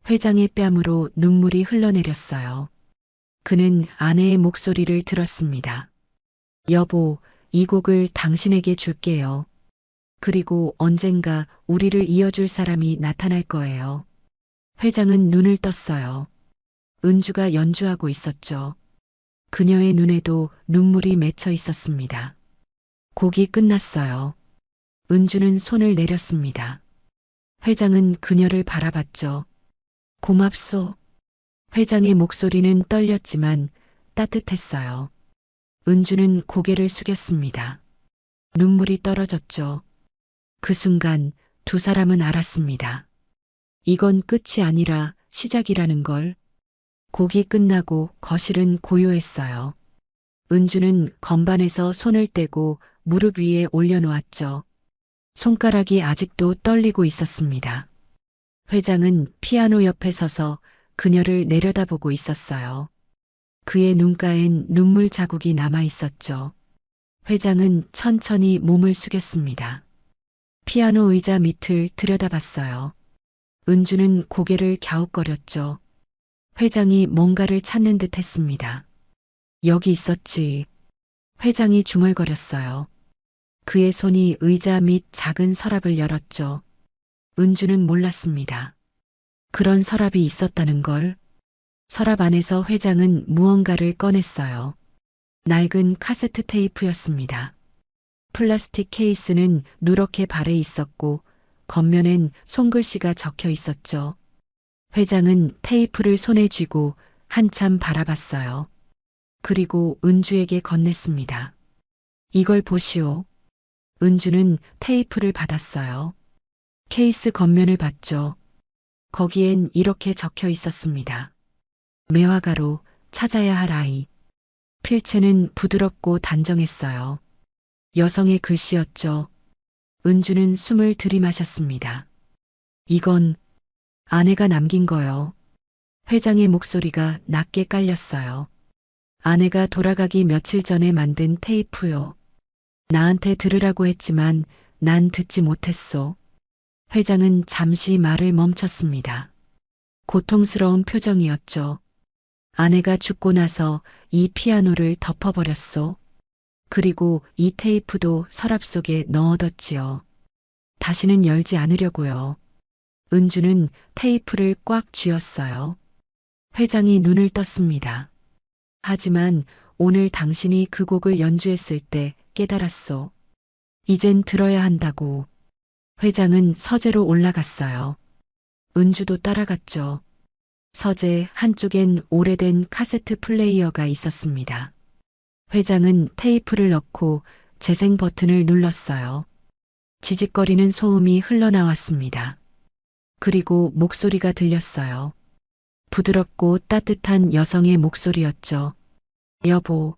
회장의 뺨으로 눈물이 흘러내렸어요. 그는 아내의 목소리를 들었습니다. 여보, 이 곡을 당신에게 줄게요. 그리고 언젠가 우리를 이어줄 사람이 나타날 거예요. 회장은 눈을 떴어요. 은주가 연주하고 있었죠. 그녀의 눈에도 눈물이 맺혀 있었습니다. 곡이 끝났어요. 은주는 손을 내렸습니다. 회장은 그녀를 바라봤죠. 고맙소. 회장의 목소리는 떨렸지만 따뜻했어요. 은주는 고개를 숙였습니다. 눈물이 떨어졌죠. 그 순간 두 사람은 알았습니다. 이건 끝이 아니라 시작이라는 걸. 곡이 끝나고 거실은 고요했어요. 은주는 건반에서 손을 떼고 무릎 위에 올려놓았죠. 손가락이 아직도 떨리고 있었습니다. 회장은 피아노 옆에 서서 그녀를 내려다보고 있었어요. 그의 눈가엔 눈물 자국이 남아 있었죠. 회장은 천천히 몸을 숙였습니다. 피아노 의자 밑을 들여다봤어요. 은주는 고개를 갸웃거렸죠. 회장이 뭔가를 찾는 듯 했습니다. 여기 있었지. 회장이 중얼거렸어요. 그의 손이 의자 밑 작은 서랍을 열었죠. 은주는 몰랐습니다. 그런 서랍이 있었다는 걸. 서랍 안에서 회장은 무언가를 꺼냈어요. 낡은 카세트 테이프였습니다. 플라스틱 케이스는 누렇게 발해 있었고 겉면엔 손글씨가 적혀 있었죠. 회장은 테이프를 손에 쥐고 한참 바라봤어요. 그리고 은주에게 건넸습니다. 이걸 보시오. 은주는 테이프를 받았어요. 케이스 겉면을 봤죠. 거기엔 이렇게 적혀 있었습니다. 매화가로 찾아야 할 아이. 필체는 부드럽고 단정했어요. 여성의 글씨였죠. 은주는 숨을 들이마셨습니다. 이건 아내가 남긴 거요. 회장의 목소리가 낮게 깔렸어요. 아내가 돌아가기 며칠 전에 만든 테이프요. 나한테 들으라고 했지만 난 듣지 못했소. 회장은 잠시 말을 멈췄습니다. 고통스러운 표정이었죠. 아내가 죽고 나서 이 피아노를 덮어버렸소. 그리고 이 테이프도 서랍 속에 넣어뒀지요. 다시는 열지 않으려고요. 은주는 테이프를 꽉 쥐었어요. 회장이 눈을 떴습니다. 하지만 오늘 당신이 그 곡을 연주했을 때 깨달았소. 이젠 들어야 한다고. 회장은 서재로 올라갔어요. 은주도 따라갔죠. 서재 한쪽엔 오래된 카세트 플레이어가 있었습니다. 회장은 테이프를 넣고 재생 버튼을 눌렀어요. 지직거리는 소음이 흘러나왔습니다. 그리고 목소리가 들렸어요. 부드럽고 따뜻한 여성의 목소리였죠. 여보.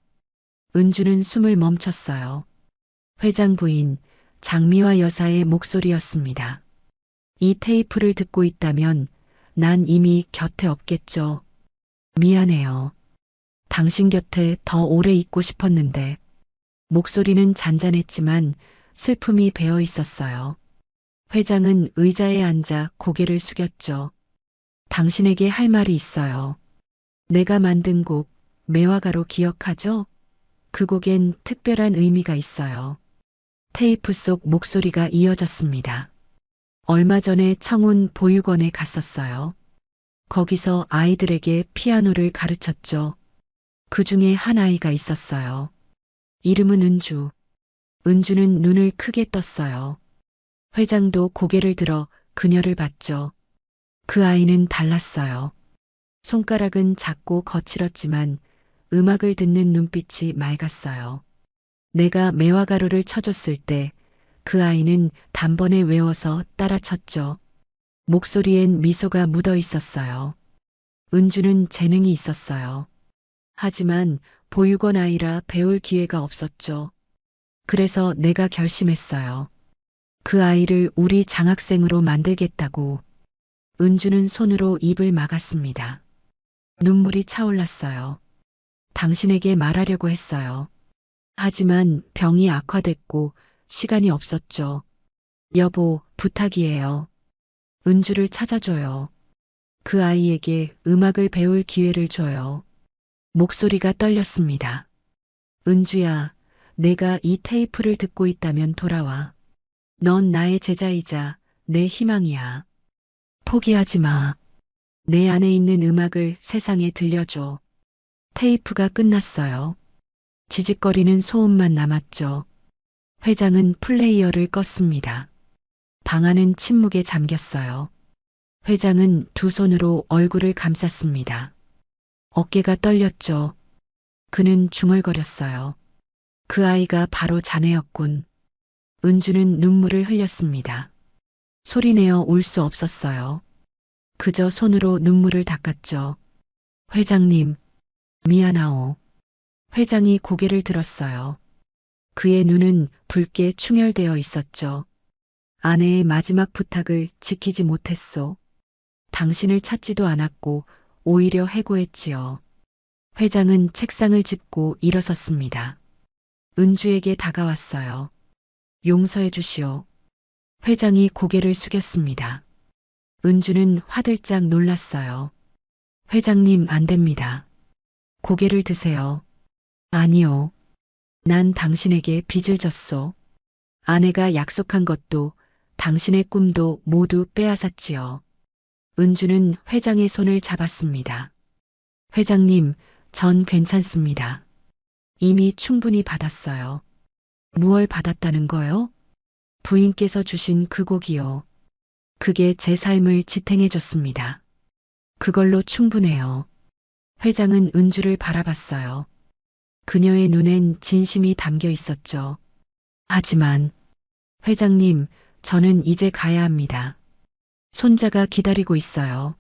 은주는 숨을 멈췄어요. 회장 부인 장미화 여사의 목소리였습니다. 이 테이프를 듣고 있다면 난 이미 곁에 없겠죠. 미안해요. 당신 곁에 더 오래 있고 싶었는데. 목소리는 잔잔했지만 슬픔이 배어 있었어요. 회장은 의자에 앉아 고개를 숙였죠. 당신에게 할 말이 있어요. 내가 만든 곡 매화가로 기억하죠? 그 곡엔 특별한 의미가 있어요. 테이프 속 목소리가 이어졌습니다. 얼마 전에 청운 보육원에 갔었어요. 거기서 아이들에게 피아노를 가르쳤죠. 그 중에 한 아이가 있었어요. 이름은 은주. 은주는 눈을 크게 떴어요. 회장도 고개를 들어 그녀를 봤죠. 그 아이는 달랐어요. 손가락은 작고 거칠었지만 음악을 듣는 눈빛이 맑았어요. 내가 매화가루를 쳐줬을 때 그 아이는 단번에 외워서 따라쳤죠. 목소리엔 미소가 묻어 있었어요. 은주는 재능이 있었어요. 하지만 보육원 아이라 배울 기회가 없었죠. 그래서 내가 결심했어요. 그 아이를 우리 장학생으로 만들겠다고. 은주는 손으로 입을 막았습니다. 눈물이 차올랐어요. 당신에게 말하려고 했어요. 하지만 병이 악화됐고 시간이 없었죠. 여보, 부탁이에요. 은주를 찾아줘요. 그 아이에게 음악을 배울 기회를 줘요. 목소리가 떨렸습니다. 은주야, 내가 이 테이프를 듣고 있다면 돌아와. 넌 나의 제자이자 내 희망이야. 포기하지 마. 내 안에 있는 음악을 세상에 들려줘. 테이프가 끝났어요. 지직거리는 소음만 남았죠. 회장은 플레이어를 껐습니다. 방 안은 침묵에 잠겼어요. 회장은 두 손으로 얼굴을 감쌌습니다. 어깨가 떨렸죠. 그는 중얼거렸어요. 그 아이가 바로 자네였군. 은주는 눈물을 흘렸습니다. 소리내어 울 수 없었어요. 그저 손으로 눈물을 닦았죠. 회장님, 미안하오. 회장이 고개를 들었어요. 그의 눈은 붉게 충혈되어 있었죠. 아내의 마지막 부탁을 지키지 못했소. 당신을 찾지도 않았고 오히려 해고했지요. 회장은 책상을 짚고 일어섰습니다. 은주에게 다가왔어요. 용서해 주시오. 회장이 고개를 숙였습니다. 은주는 화들짝 놀랐어요. 회장님, 안 됩니다. 고개를 드세요. 아니요. 난 당신에게 빚을 졌소. 아내가 약속한 것도 당신의 꿈도 모두 빼앗았지요. 은주는 회장의 손을 잡았습니다. 회장님, 전 괜찮습니다. 이미 충분히 받았어요. 무얼 받았다는 거요? 부인께서 주신 그 곡이요. 그게 제 삶을 지탱해 줬습니다. 그걸로 충분해요. 회장은 은주를 바라봤어요. 그녀의 눈엔 진심이 담겨 있었죠. 하지만 회장님, 저는 이제 가야 합니다. 손자가 기다리고 있어요.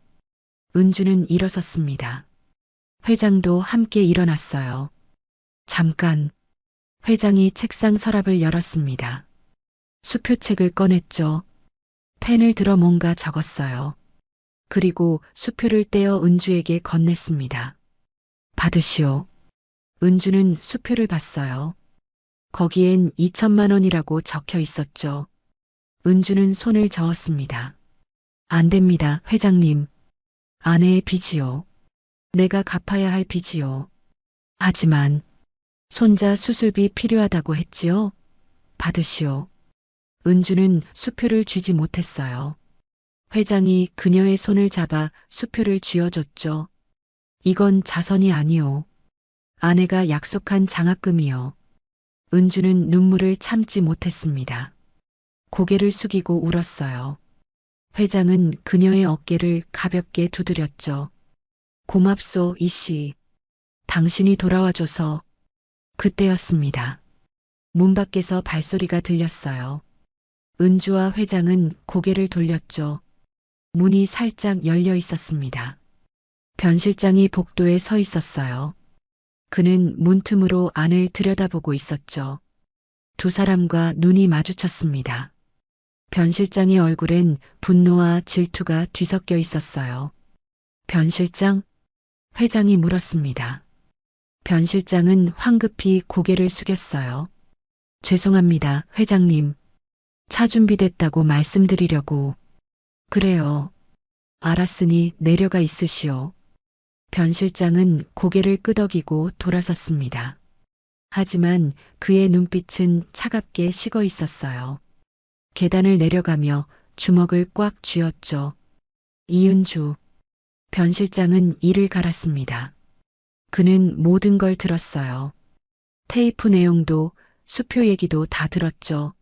은주는 일어섰습니다. 회장도 함께 일어났어요. 잠깐. 회장이 책상 서랍을 열었습니다. 수표책을 꺼냈죠. 펜을 들어 뭔가 적었어요. 그리고 수표를 떼어 은주에게 건넸습니다. 받으시오. 은주는 수표를 봤어요. 거기엔 2천만 원이라고 적혀 있었죠. 은주는 손을 저었습니다. 안 됩니다, 회장님. 아내의 빚이요. 내가 갚아야 할 빚이요. 하지만 손자 수술비 필요하다고 했지요. 받으시오. 은주는 수표를 쥐지 못했어요. 회장이 그녀의 손을 잡아 수표를 쥐어줬죠. 이건 자선이 아니오. 아내가 약속한 장학금이요. 은주는 눈물을 참지 못했습니다. 고개를 숙이고 울었어요. 회장은 그녀의 어깨를 가볍게 두드렸죠. 고맙소, 이씨. 당신이 돌아와줘서. 그때였습니다. 문 밖에서 발소리가 들렸어요. 은주와 회장은 고개를 돌렸죠. 문이 살짝 열려 있었습니다. 변 실장이 복도에 서 있었어요. 그는 문틈으로 안을 들여다보고 있었죠. 두 사람과 눈이 마주쳤습니다. 변 실장의 얼굴엔 분노와 질투가 뒤섞여 있었어요. 변 실장? 회장이 물었습니다. 변 실장은 황급히 고개를 숙였어요. 죄송합니다, 회장님. 차 준비됐다고 말씀드리려고. 그래요. 알았으니 내려가 있으시오. 변 실장은 고개를 끄덕이고 돌아섰습니다. 하지만 그의 눈빛은 차갑게 식어 있었어요. 계단을 내려가며 주먹을 꽉 쥐었죠. 이은주. 변 실장은 이를 갈았습니다. 그는 모든 걸 들었어요. 테이프 내용도 수표 얘기도 다 들었죠.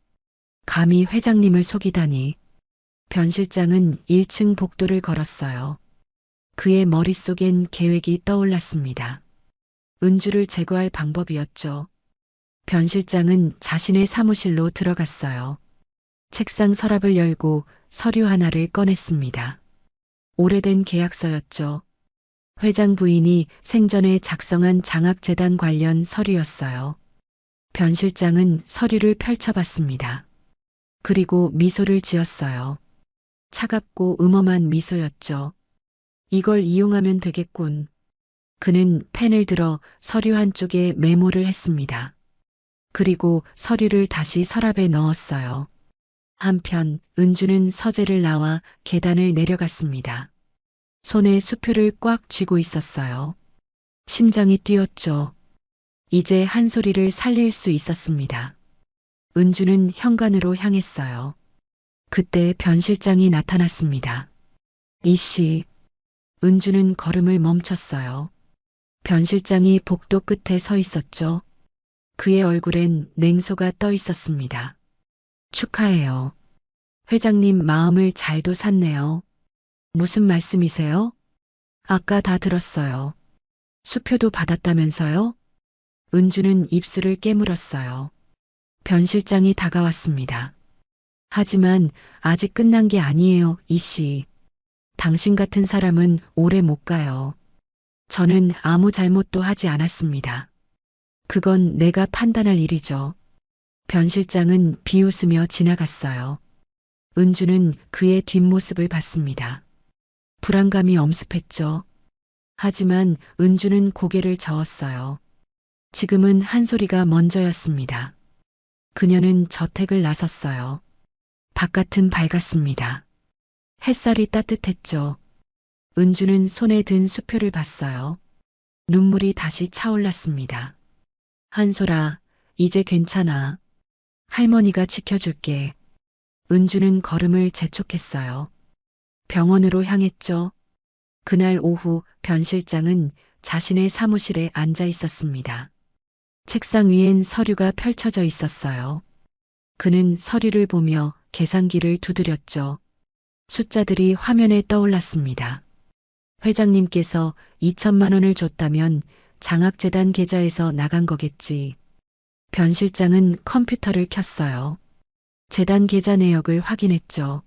감히 회장님을 속이다니. 변 실장은 1층 복도를 걸었어요. 그의 머릿속엔 계획이 떠올랐습니다. 은주를 제거할 방법이었죠. 변 실장은 자신의 사무실로 들어갔어요. 책상 서랍을 열고 서류 하나를 꺼냈습니다. 오래된 계약서였죠. 회장 부인이 생전에 작성한 장학재단 관련 서류였어요. 변 실장은 서류를 펼쳐봤습니다. 그리고 미소를 지었어요. 차갑고 음험한 미소였죠. 이걸 이용하면 되겠군. 그는 펜을 들어 서류 한쪽에 메모를 했습니다. 그리고 서류를 다시 서랍에 넣었어요. 한편 은주는 서재를 나와 계단을 내려갔습니다. 손에 수표를 꽉 쥐고 있었어요. 심장이 뛰었죠. 이제 한 소리를 살릴 수 있었습니다. 은주는 현관으로 향했어요. 그때 변 실장이 나타났습니다. 이씨. 은주는 걸음을 멈췄어요. 변 실장이 복도 끝에 서 있었죠. 그의 얼굴엔 냉소가 떠 있었습니다. 축하해요. 회장님 마음을 잘도 샀네요. 무슨 말씀이세요? 아까 다 들었어요. 수표도 받았다면서요? 은주는 입술을 깨물었어요. 변 실장이 다가왔습니다. 하지만 아직 끝난 게 아니에요, 이씨. 당신 같은 사람은 오래 못 가요. 저는 아무 잘못도 하지 않았습니다. 그건 내가 판단할 일이죠. 변 실장은 비웃으며 지나갔어요. 은주는 그의 뒷모습을 봤습니다. 불안감이 엄습했죠. 하지만 은주는 고개를 저었어요. 지금은 한 소리가 먼저였습니다. 그녀는 저택을 나섰어요. 바깥은 밝았습니다. 햇살이 따뜻했죠. 은주는 손에 든 수표를 봤어요. 눈물이 다시 차올랐습니다. 한솔아, 이제 괜찮아. 할머니가 지켜줄게. 은주는 걸음을 재촉했어요. 병원으로 향했죠. 그날 오후 변 실장은 자신의 사무실에 앉아 있었습니다. 책상 위엔 서류가 펼쳐져 있었어요. 그는 서류를 보며 계산기를 두드렸죠. 숫자들이 화면에 떠올랐습니다. 회장님께서 2천만 원을 줬다면 장학재단 계좌에서 나간 거겠지. 변 실장은 컴퓨터를 켰어요. 재단 계좌 내역을 확인했죠.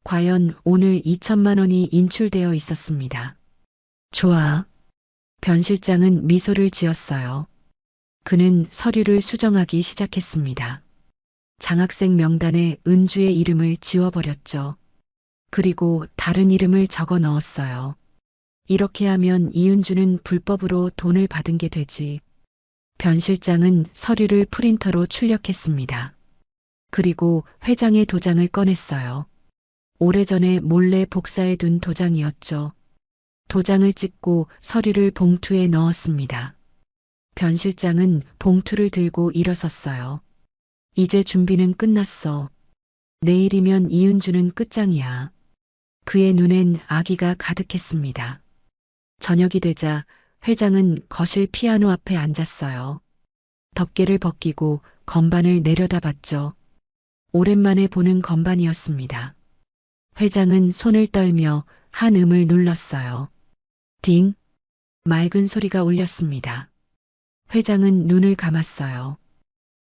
과연 오늘 2천만 원이 인출되어 있었습니다. 좋아. 변 실장은 미소를 지었어요. 그는 서류를 수정하기 시작했습니다. 장학생 명단에 은주의 이름을 지워버렸죠. 그리고 다른 이름을 적어 넣었어요. 이렇게 하면 이은주는 불법으로 돈을 받은 게 되지. 변 실장은 서류를 프린터로 출력했습니다. 그리고 회장의 도장을 꺼냈어요. 오래전에 몰래 복사해 둔 도장이었죠. 도장을 찍고 서류를 봉투에 넣었습니다. 변 실장은 봉투를 들고 일어섰어요. 이제 준비는 끝났어. 내일이면 이은주는 끝장이야. 그의 눈엔 아기가 가득했습니다. 저녁이 되자 회장은 거실 피아노 앞에 앉았어요. 덮개를 벗기고 건반을 내려다봤죠. 오랜만에 보는 건반이었습니다. 회장은 손을 떨며 한 음을 눌렀어요. 딩! 맑은 소리가 울렸습니다. 회장은 눈을 감았어요.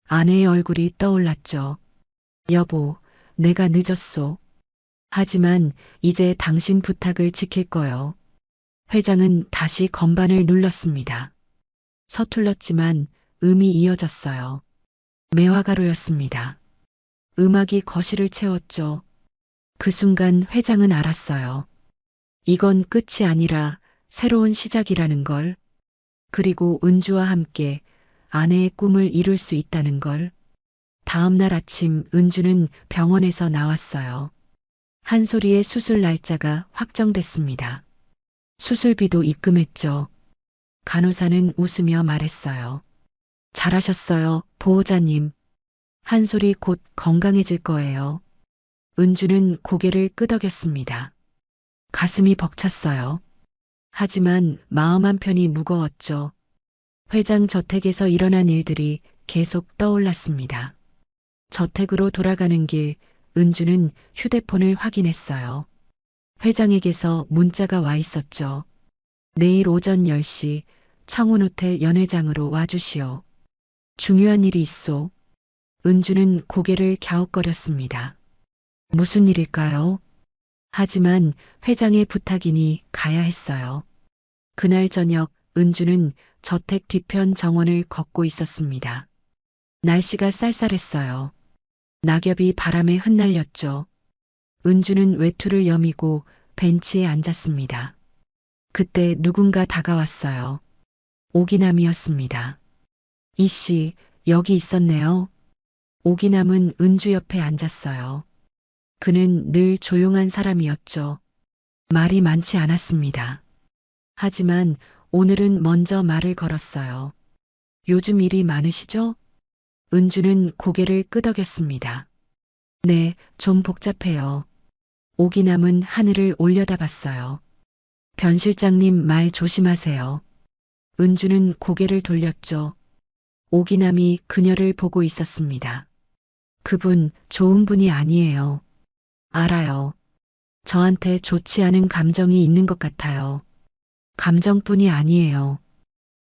아내의 얼굴이 떠올랐죠. 여보, 내가 늦었소. 하지만 이제 당신 부탁을 지킬 거요. 회장은 다시 건반을 눌렀습니다. 서툴렀지만 음이 이어졌어요. 매화가루였습니다. 음악이 거실을 채웠죠. 그 순간 회장은 알았어요. 이건 끝이 아니라 새로운 시작이라는 걸. 그리고 은주와 함께 아내의 꿈을 이룰 수 있다는 걸. 다음 날 아침 은주는 병원에서 나왔어요. 한솔이의 수술 날짜가 확정됐습니다. 수술비도 입금했죠. 간호사는 웃으며 말했어요. 잘하셨어요, 보호자님. 한솔이 곧 건강해질 거예요. 은주는 고개를 끄덕였습니다. 가슴이 벅찼어요. 하지만 마음 한편이 무거웠죠. 회장 저택에서 일어난 일들이 계속 떠올랐습니다. 저택으로 돌아가는 길, 은주는 휴대폰을 확인했어요. 회장에게서 문자가 와 있었죠. 내일 오전 10시 청운호텔 연회장으로 와주시오. 중요한 일이 있소. 은주는 고개를 갸웃거렸습니다. 무슨 일일까요? 하지만 회장의 부탁이니 가야 했어요. 그날 저녁 은주는 저택 뒤편 정원을 걷고 있었습니다. 날씨가 쌀쌀했어요. 낙엽이 바람에 흩날렸죠. 은주는 외투를 여미고 벤치에 앉았습니다. 그때 누군가 다가왔어요. 오기남이었습니다. 이씨, 여기 있었네요. 오기남은 은주 옆에 앉았어요. 그는 늘 조용한 사람이었죠. 말이 많지 않았습니다. 하지만 오늘은 먼저 말을 걸었어요. 요즘 일이 많으시죠? 은주는 고개를 끄덕였습니다. 네, 좀 복잡해요. 오기남은 하늘을 올려다봤어요. 변 실장님 말 조심하세요. 은주는 고개를 돌렸죠. 오기남이 그녀를 보고 있었습니다. 그분 좋은 분이 아니에요. 알아요. 저한테 좋지 않은 감정이 있는 것 같아요. 감정뿐이 아니에요.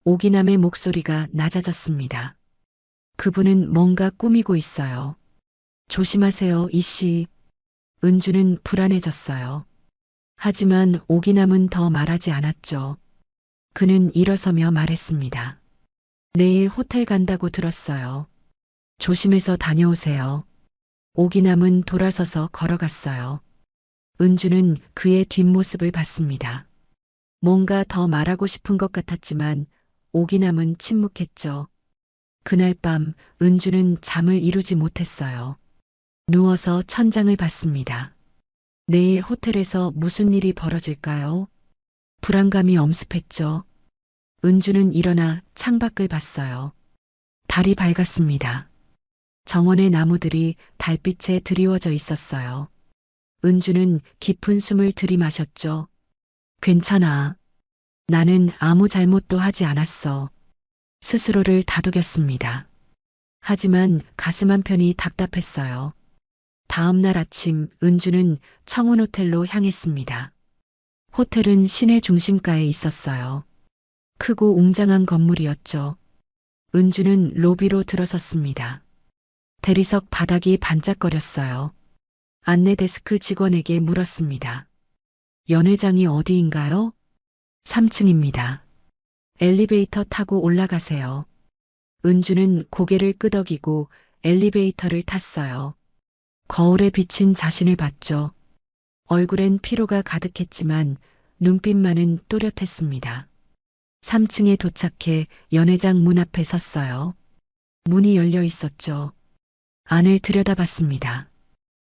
오기남의 목소리가 낮아졌습니다. 그분은 뭔가 꾸미고 있어요. 조심하세요, 이씨. 은주는 불안해졌어요. 하지만 오기남은 더 말하지 않았죠. 그는 일어서며 말했습니다. 내일 호텔 간다고 들었어요. 조심해서 다녀오세요. 오기남은 돌아서서 걸어갔어요. 은주는 그의 뒷모습을 봤습니다. 뭔가 더 말하고 싶은 것 같았지만 오기남은 침묵했죠. 그날 밤 은주는 잠을 이루지 못했어요. 누워서 천장을 봤습니다. 내일 호텔에서 무슨 일이 벌어질까요? 불안감이 엄습했죠. 은주는 일어나 창밖을 봤어요. 달이 밝았습니다. 정원의 나무들이 달빛에 드리워져 있었어요. 은주는 깊은 숨을 들이마셨죠. 괜찮아. 나는 아무 잘못도 하지 않았어. 스스로를 다독였습니다. 하지만 가슴 한편이 답답했어요. 다음 날 아침 은주는 청운 호텔로 향했습니다. 호텔은 시내 중심가에 있었어요. 크고 웅장한 건물이었죠. 은주는 로비로 들어섰습니다. 대리석 바닥이 반짝거렸어요. 안내 데스크 직원에게 물었습니다. 연 회장이 어디인가요? 3층입니다. 엘리베이터 타고 올라가세요. 은주는 고개를 끄덕이고 엘리베이터를 탔어요. 거울에 비친 자신을 봤죠. 얼굴엔 피로가 가득했지만 눈빛만은 또렷했습니다. 3층에 도착해 연회장 문 앞에 섰어요. 문이 열려 있었죠. 안을 들여다봤습니다.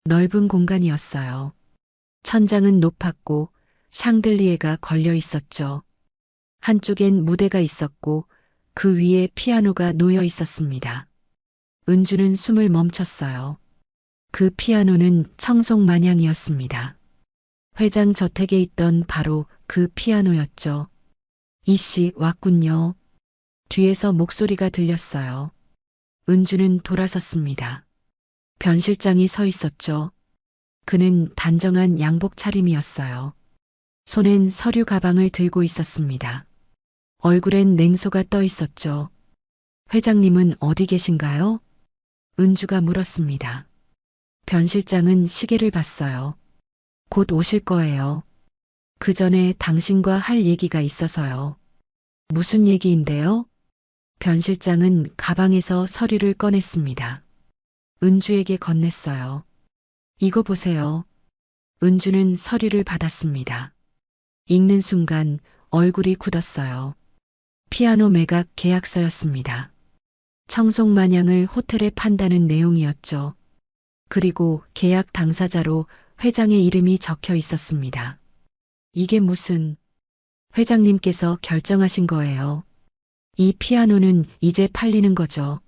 넓은 공간이었어요. 천장은 높았고 샹들리에가 걸려 있었죠. 한쪽엔 무대가 있었고 그 위에 피아노가 놓여 있었습니다. 은주는 숨을 멈췄어요. 그 피아노는 청송 마냥이었습니다. 회장 저택에 있던 바로 그 피아노였죠. 이씨 왔군요. 뒤에서 목소리가 들렸어요. 은주는 돌아섰습니다. 변 실장이 서 있었죠. 그는 단정한 양복 차림이었어요. 손엔 서류 가방을 들고 있었습니다. 얼굴엔 냉소가 떠 있었죠. 회장님은 어디 계신가요? 은주가 물었습니다. 변 실장은 시계를 봤어요. 곧 오실 거예요. 그 전에 당신과 할 얘기가 있어서요. 무슨 얘기인데요? 변 실장은 가방에서 서류를 꺼냈습니다. 은주에게 건넸어요. 이거 보세요. 은주는 서류를 받았습니다. 읽는 순간 얼굴이 굳었어요. 피아노 매각 계약서였습니다. 청송마냥을 호텔에 판다는 내용이었죠. 그리고 계약 당사자로 회장의 이름이 적혀 있었습니다. 이게 무슨... 회장님께서 결정하신 거예요. 이 피아노는 이제 팔리는 거죠.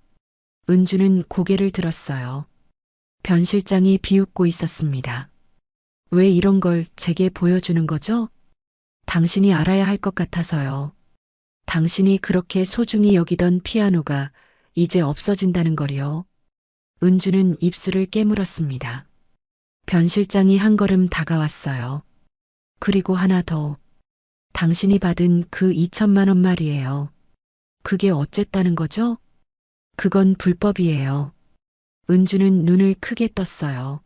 은주는 고개를 들었어요. 변 실장이 비웃고 있었습니다. 왜 이런 걸 제게 보여주는 거죠? 당신이 알아야 할 것 같아서요. 당신이 그렇게 소중히 여기던 피아노가 이제 없어진다는 거요. 은주는 입술을 깨물었습니다. 변 실장이 한 걸음 다가왔어요. 그리고 하나 더. 당신이 받은 그 2천만 원 말이에요. 그게 어쨌다는 거죠? 그건 불법이에요. 은주는 눈을 크게 떴어요.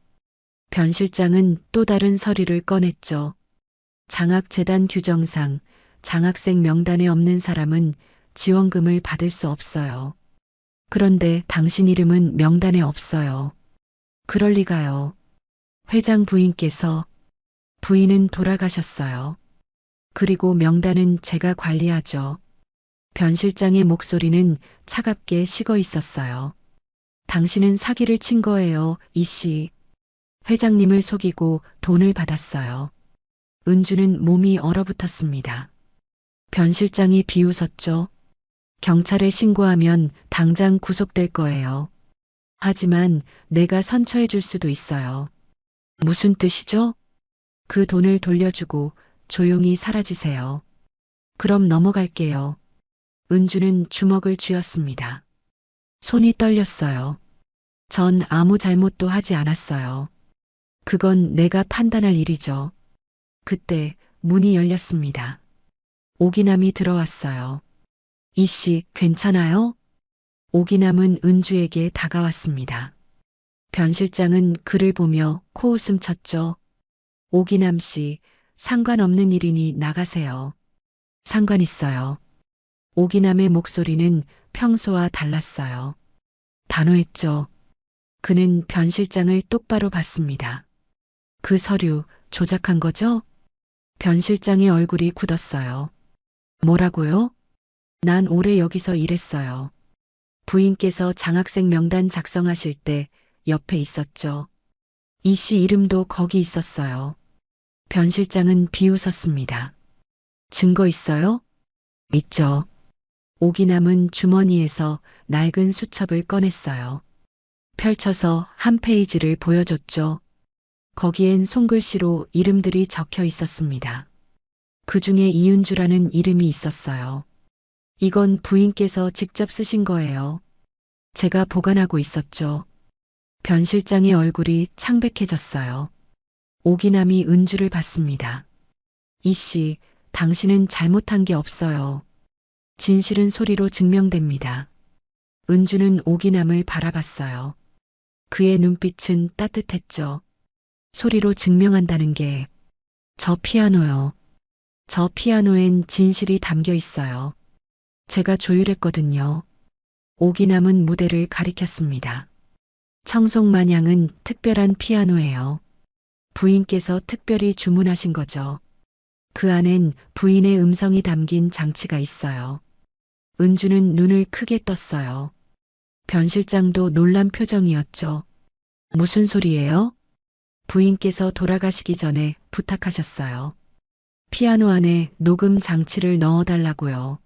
변 실장은 또 다른 서류를 꺼냈죠. 장학재단 규정상 장학생 명단에 없는 사람은 지원금을 받을 수 없어요. 그런데 당신 이름은 명단에 없어요. 그럴 리가요. 회장 부인께서 부인은 돌아가셨어요. 그리고 명단은 제가 관리하죠. 변 실장의 목소리는 차갑게 식어 있었어요. 당신은 사기를 친 거예요, 이 씨. 회장님을 속이고 돈을 받았어요. 은주는 몸이 얼어붙었습니다. 변 실장이 비웃었죠. 경찰에 신고하면 당장 구속될 거예요. 하지만 내가 선처해 줄 수도 있어요. 무슨 뜻이죠? 그 돈을 돌려주고 조용히 사라지세요. 그럼 넘어갈게요. 은주는 주먹을 쥐었습니다. 손이 떨렸어요. 전 아무 잘못도 하지 않았어요. 그건 내가 판단할 일이죠. 그때 문이 열렸습니다. 오기남이 들어왔어요. 이씨, 괜찮아요? 오기남은 은주에게 다가왔습니다. 변 실장은 그를 보며 코웃음 쳤죠. 오기남 씨, 상관없는 일이니 나가세요. 상관 있어요. 오기남의 목소리는 평소와 달랐어요. 단호했죠. 그는 변 실장을 똑바로 봤습니다. 그 서류 조작한 거죠? 변 실장의 얼굴이 굳었어요. 뭐라고요? 난 오래 여기서 일했어요. 부인께서 장학생 명단 작성하실 때 옆에 있었죠. 이 씨 이름도 거기 있었어요. 변 실장은 비웃었습니다. 증거 있어요? 있죠. 오기남은 주머니에서 낡은 수첩을 꺼냈어요. 펼쳐서 한 페이지를 보여줬죠. 거기엔 손글씨로 이름들이 적혀 있었습니다. 그 중에 이은주라는 이름이 있었어요. 이건 부인께서 직접 쓰신 거예요. 제가 보관하고 있었죠. 변 실장의 얼굴이 창백해졌어요. 오기남이 은주를 봤습니다. 이씨, 당신은 잘못한 게 없어요. 진실은 소리로 증명됩니다. 은주는 오기남을 바라봤어요. 그의 눈빛은 따뜻했죠. 소리로 증명한다는 게 저 피아노요. 저 피아노엔 진실이 담겨 있어요. 제가 조율했거든요. 오기남은 무대를 가리켰습니다. 청송마냥은 특별한 피아노예요. 부인께서 특별히 주문하신 거죠. 그 안엔 부인의 음성이 담긴 장치가 있어요. 은주는 눈을 크게 떴어요. 변 실장도 놀란 표정이었죠. 무슨 소리예요? 부인께서 돌아가시기 전에 부탁하셨어요. 피아노 안에 녹음 장치를 넣어달라고요.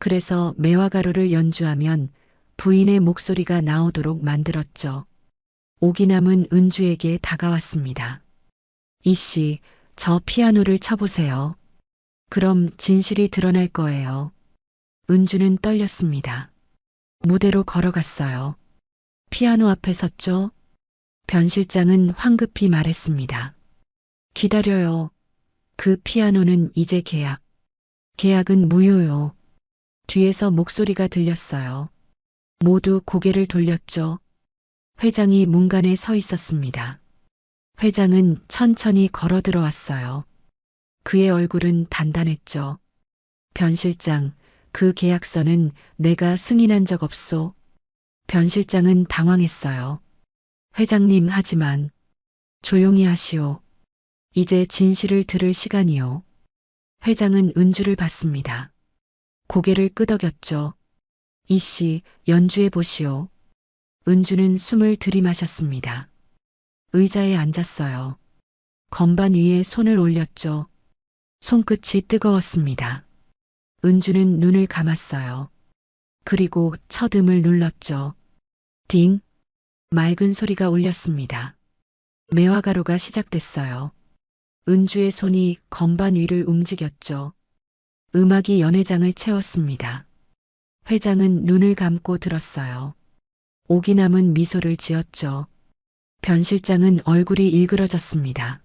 그래서 매화가루를 연주하면 부인의 목소리가 나오도록 만들었죠. 오기남은 은주에게 다가왔습니다. 이씨, 저 피아노를 쳐보세요. 그럼 진실이 드러날 거예요. 은주는 떨렸습니다. 무대로 걸어갔어요. 피아노 앞에 섰죠. 변 실장은 황급히 말했습니다. 기다려요. 그 피아노는 이제 계약. 계약은 무효요. 뒤에서 목소리가 들렸어요. 모두 고개를 돌렸죠. 회장이 문간에 서 있었습니다. 회장은 천천히 걸어 들어왔어요. 그의 얼굴은 단단했죠. 변 실장, 그 계약서는 내가 승인한 적 없소. 변 실장은 당황했어요. 회장님 하지만 조용히 하시오. 이제 진실을 들을 시간이요. 회장은 은주를 봤습니다. 고개를 끄덕였죠. 이씨, 연주해 보시오. 은주는 숨을 들이마셨습니다. 의자에 앉았어요. 건반 위에 손을 올렸죠. 손끝이 뜨거웠습니다. 은주는 눈을 감았어요. 그리고 첫음을 눌렀죠. 딩! 맑은 소리가 울렸습니다. 매화가루가 시작됐어요. 은주의 손이 건반 위를 움직였죠. 음악이 연회장을 채웠습니다. 회장은 눈을 감고 들었어요. 오기남은 미소를 지었죠. 변 실장은 얼굴이 일그러졌습니다.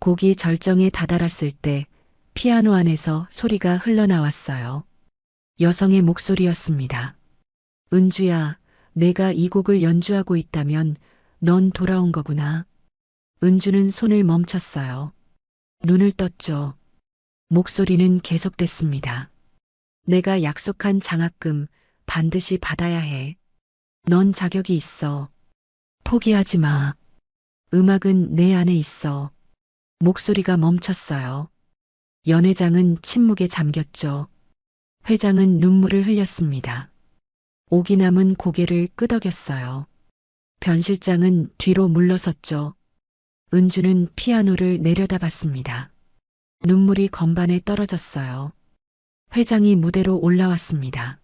곡이 절정에 다다랐을 때 피아노 안에서 소리가 흘러나왔어요. 여성의 목소리였습니다. 은주야, 내가 이 곡을 연주하고 있다면 넌 돌아온 거구나. 은주는 손을 멈췄어요. 눈을 떴죠. 목소리는 계속됐습니다. 내가 약속한 장학금 반드시 받아야 해. 넌 자격이 있어. 포기하지 마. 음악은 내 안에 있어. 목소리가 멈췄어요. 연회장은 침묵에 잠겼죠. 회장은 눈물을 흘렸습니다. 오기남은 고개를 끄덕였어요. 변 실장은 뒤로 물러섰죠. 은주는 피아노를 내려다봤습니다. 눈물이 건반에 떨어졌어요. 회장이 무대로 올라왔습니다.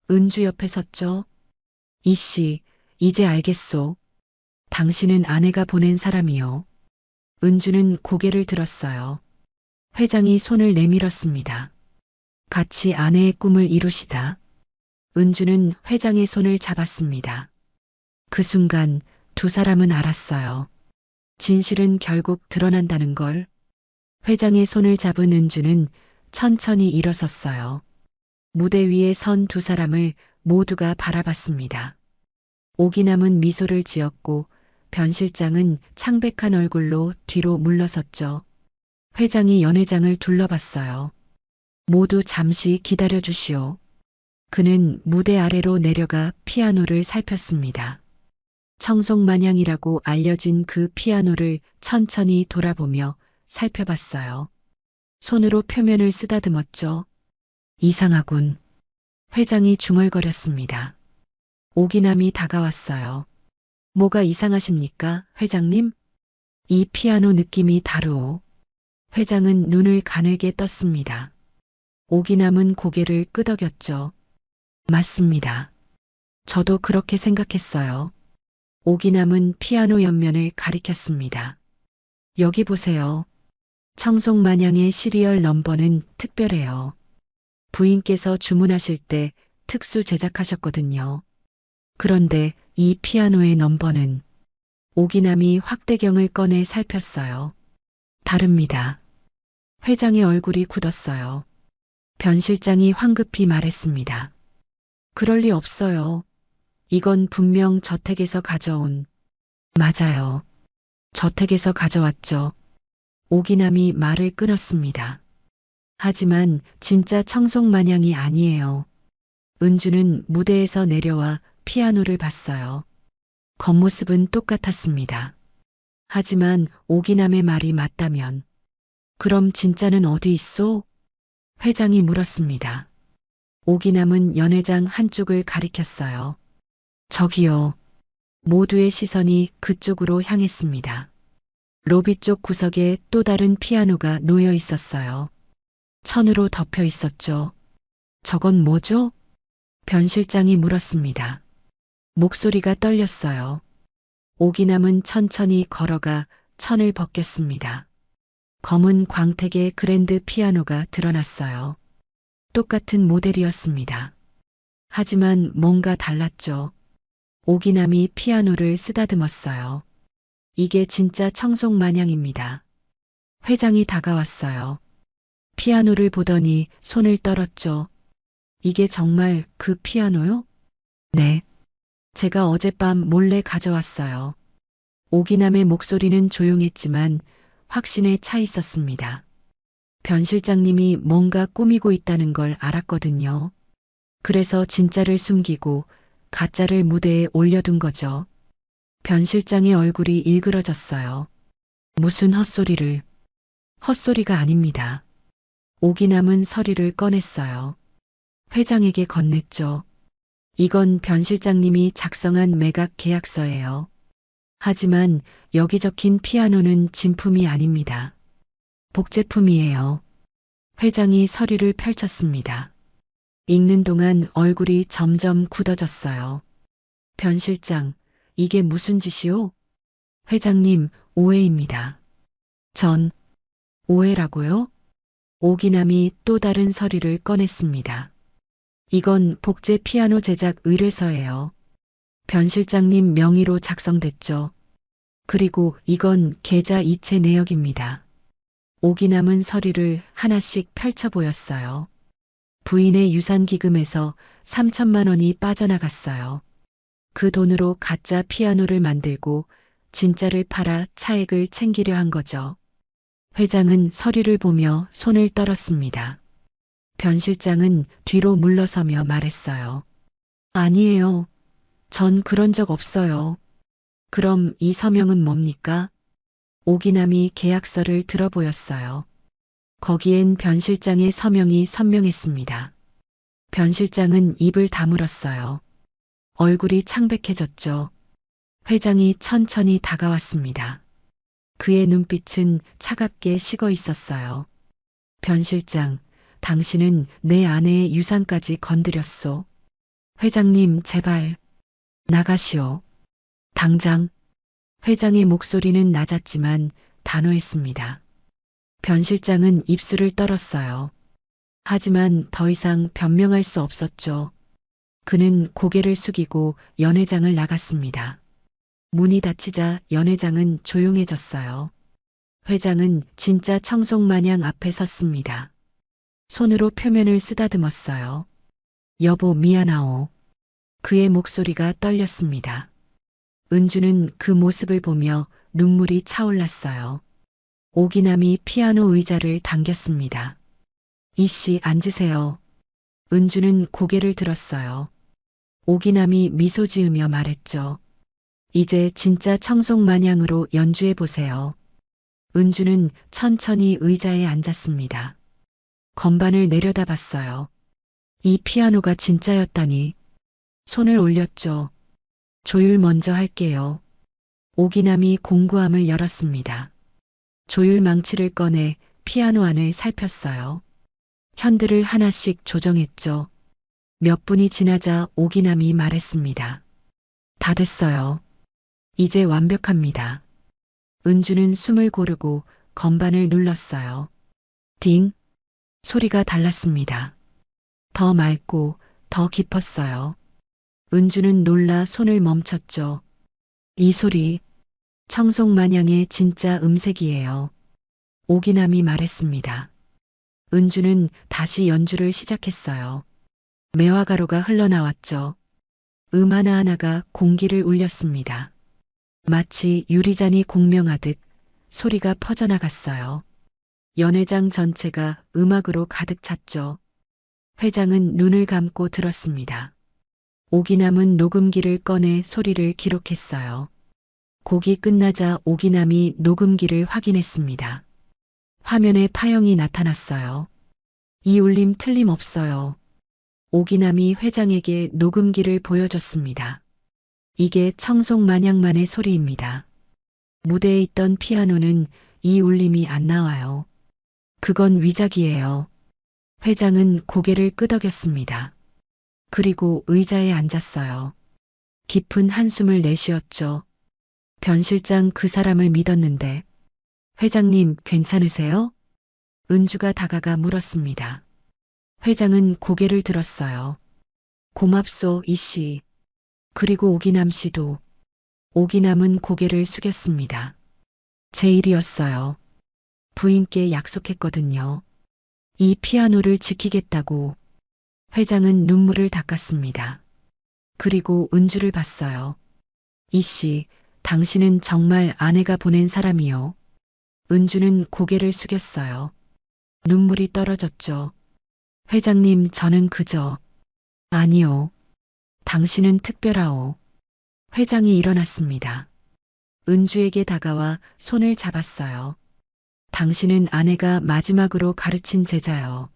은주 옆에 섰죠. 이씨, 이제 알겠소. 당신은 아내가 보낸 사람이요. 은주는 고개를 들었어요. 회장이 손을 내밀었습니다. 같이 아내의 꿈을 이루시다. 은주는 회장의 손을 잡았습니다. 그 순간 두 사람은 알았어요. 진실은 결국 드러난다는 걸. 회장의 손을 잡은 은주는 천천히 일어섰어요. 무대 위에 선 두 사람을 모두가 바라봤습니다. 오기남은 미소를 지었고 변 실장은 창백한 얼굴로 뒤로 물러섰죠. 회장이 연회장을 둘러봤어요. 모두 잠시 기다려 주시오. 그는 무대 아래로 내려가 피아노를 살폈습니다. 청송마냥이라고 알려진 그 피아노를 천천히 돌아보며 살펴봤어요. 손으로 표면을 쓰다듬었죠. 이상하군. 회장이 중얼거렸습니다. 오기남이 다가왔어요. 뭐가 이상하십니까, 회장님? 이 피아노 느낌이 다르오. 회장은 눈을 가늘게 떴습니다. 오기남은 고개를 끄덕였죠. 맞습니다. 저도 그렇게 생각했어요. 오기남은 피아노 옆면을 가리켰습니다. 여기 보세요. 청송마냥의 시리얼 넘버는 특별해요. 부인께서 주문하실 때 특수 제작하셨거든요. 그런데 이 피아노의 넘버는 오기남이 확대경을 꺼내 살폈어요. 다릅니다. 회장의 얼굴이 굳었어요. 변 실장이 황급히 말했습니다. 그럴 리 없어요. 이건 분명 저택에서 가져온. 맞아요. 저택에서 가져왔죠. 오기남이 말을 끊었습니다. 하지만 진짜 청송마냥이 아니에요. 은주는 무대에서 내려와 피아노를 봤어요. 겉모습은 똑같았습니다. 하지만 오기남의 말이 맞다면 그럼 진짜는 어디 있소? 회장이 물었습니다. 오기남은 연회장 한쪽을 가리켰어요. 저기요. 모두의 시선이 그쪽으로 향했습니다. 로비 쪽 구석에 또 다른 피아노가 놓여 있었어요. 천으로 덮여 있었죠. 저건 뭐죠? 변 실장이 물었습니다. 목소리가 떨렸어요. 오기남은 천천히 걸어가 천을 벗겼습니다. 검은 광택의 그랜드 피아노가 드러났어요. 똑같은 모델이었습니다. 하지만 뭔가 달랐죠. 오기남이 피아노를 쓰다듬었어요. 이게 진짜 청송마냥입니다. 회장이 다가왔어요. 피아노를 보더니 손을 떨었죠. 이게 정말 그 피아노요? 네. 제가 어젯밤 몰래 가져왔어요. 오기남의 목소리는 조용했지만 확신에 차 있었습니다. 변 실장님이 뭔가 꾸미고 있다는 걸 알았거든요. 그래서 진짜를 숨기고 가짜를 무대에 올려둔 거죠. 변 실장의 얼굴이 일그러졌어요. 무슨 헛소리를. 헛소리가 아닙니다. 오기남은 서류를 꺼냈어요. 회장에게 건넸죠. 이건 변 실장님이 작성한 매각 계약서예요. 하지만 여기 적힌 피아노는 진품이 아닙니다. 복제품이에요. 회장이 서류를 펼쳤습니다. 읽는 동안 얼굴이 점점 굳어졌어요. 변 실장, 이게 무슨 짓이오? 회장님, 오해입니다. 전, 오해라고요? 오기남이 또 다른 서류를 꺼냈습니다. 이건 복제 피아노 제작 의뢰서예요. 변 실장님 명의로 작성됐죠. 그리고 이건 계좌 이체 내역입니다. 오기남은 서류를 하나씩 펼쳐 보였어요. 부인의 유산기금에서 3천만 원이 빠져나갔어요. 그 돈으로 가짜 피아노를 만들고 진짜를 팔아 차액을 챙기려 한 거죠. 회장은 서류를 보며 손을 떨었습니다. 변 실장은 뒤로 물러서며 말했어요. 아니에요. 전 그런 적 없어요. 그럼 이 서명은 뭡니까? 오기남이 계약서를 들어보였어요. 거기엔 변 실장의 서명이 선명했습니다. 변 실장은 입을 다물었어요. 얼굴이 창백해졌죠. 회장이 천천히 다가왔습니다. 그의 눈빛은 차갑게 식어 있었어요. 변 실장, 당신은 내 아내의 유산까지 건드렸소. 회장님, 제발, 나가시오. 당장. 회장의 목소리는 낮았지만 단호했습니다. 변 실장은 입술을 떨었어요. 하지만 더 이상 변명할 수 없었죠. 그는 고개를 숙이고 연회장을 나갔습니다. 문이 닫히자 연회장은 조용해졌어요. 회장은 진짜 청송마냥 앞에 섰습니다. 손으로 표면을 쓰다듬었어요. 여보, 미안하오. 그의 목소리가 떨렸습니다. 은주는 그 모습을 보며 눈물이 차올랐어요. 오기남이 피아노 의자를 당겼습니다. 이씨, 앉으세요. 은주는 고개를 들었어요. 오기남이 미소 지으며 말했죠. 이제 진짜 청송마냥으로 연주해 보세요. 은주는 천천히 의자에 앉았습니다. 건반을 내려다봤어요. 이 피아노가 진짜였다니. 손을 올렸죠. 조율 먼저 할게요. 오기남이 공구함을 열었습니다. 조율 망치를 꺼내 피아노 안을 살폈어요. 현들을 하나씩 조정했죠. 몇 분이 지나자 오기남이 말했습니다. 다 됐어요. 이제 완벽합니다. 은주는 숨을 고르고 건반을 눌렀어요. 딩! 소리가 달랐습니다. 더 맑고 더 깊었어요. 은주는 놀라 손을 멈췄죠. 이 소리, 청송마냥의 진짜 음색이에요. 오기남이 말했습니다. 은주는 다시 연주를 시작했어요. 매화가루가 흘러나왔죠. 음 하나하나가 공기를 울렸습니다. 마치 유리잔이 공명하듯 소리가 퍼져나갔어요. 연회장 전체가 음악으로 가득 찼죠. 회장은 눈을 감고 들었습니다. 오기남은 녹음기를 꺼내 소리를 기록했어요. 곡이 끝나자 오기남이 녹음기를 확인했습니다. 화면에 파형이 나타났어요. 이 울림 틀림없어요. 오기남이 회장에게 녹음기를 보여줬습니다. 이게 청송마냥만의 소리입니다. 무대에 있던 피아노는 이 울림이 안 나와요. 그건 위작이에요. 회장은 고개를 끄덕였습니다. 그리고 의자에 앉았어요. 깊은 한숨을 내쉬었죠. 변 실장 그 사람을 믿었는데. 회장님, 괜찮으세요? 은주가 다가가 물었습니다. 회장은 고개를 들었어요. 고맙소, 이씨. 그리고 오기남 씨도. 오기남은 고개를 숙였습니다. 제 일이었어요. 부인께 약속했거든요. 이 피아노를 지키겠다고. 회장은 눈물을 닦았습니다. 그리고 은주를 봤어요. 이씨, 당신은 정말 아내가 보낸 사람이요. 은주는 고개를 숙였어요. 눈물이 떨어졌죠. 회장님, 저는 그저. 아니요. 당신은 특별하오. 회장이 일어났습니다. 은주에게 다가와 손을 잡았어요. 당신은 아내가 마지막으로 가르친 제자요.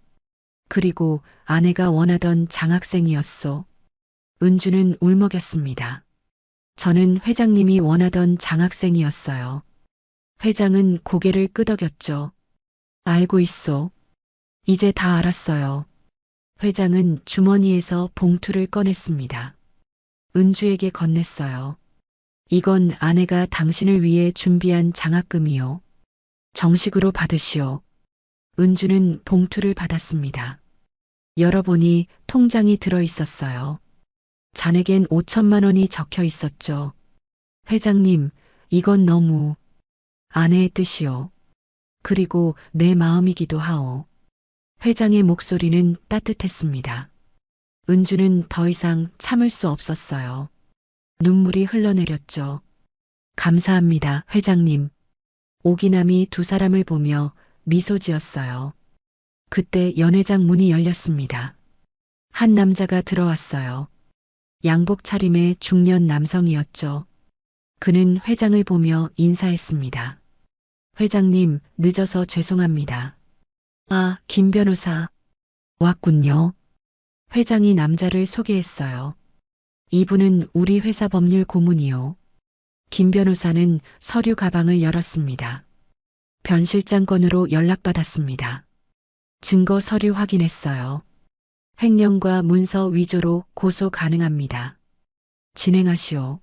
그리고 아내가 원하던 장학생이었소. 은주는 울먹였습니다. 저는 회장님이 원하던 장학생이었어요. 회장은 고개를 끄덕였죠. 알고 있소. 이제 다 알았어요. 회장은 주머니에서 봉투를 꺼냈습니다. 은주에게 건넸어요. 이건 아내가 당신을 위해 준비한 장학금이요. 정식으로 받으시오. 은주는 봉투를 받았습니다. 열어보니 통장이 들어 있었어요. 잔액엔 5천만 원이 적혀 있었죠. 회장님, 이건 너무 아내의 뜻이요. 그리고 내 마음이기도 하오. 회장의 목소리는 따뜻했습니다. 은주는 더 이상 참을 수 없었어요. 눈물이 흘러내렸죠. 감사합니다, 회장님. 오기남이 두 사람을 보며 미소 지었어요. 그때 연회장 문이 열렸습니다. 한 남자가 들어왔어요. 양복 차림의 중년 남성이었죠. 그는 회장을 보며 인사했습니다. 회장님, 늦어서 죄송합니다. 아, 김 변호사. 왔군요. 회장이 남자를 소개했어요. 이분은 우리 회사 법률 고문이요. 김 변호사는 서류 가방을 열었습니다. 변 실장 건으로 연락받았습니다. 증거 서류 확인했어요. 횡령과 문서 위조로 고소 가능합니다. 진행하시오.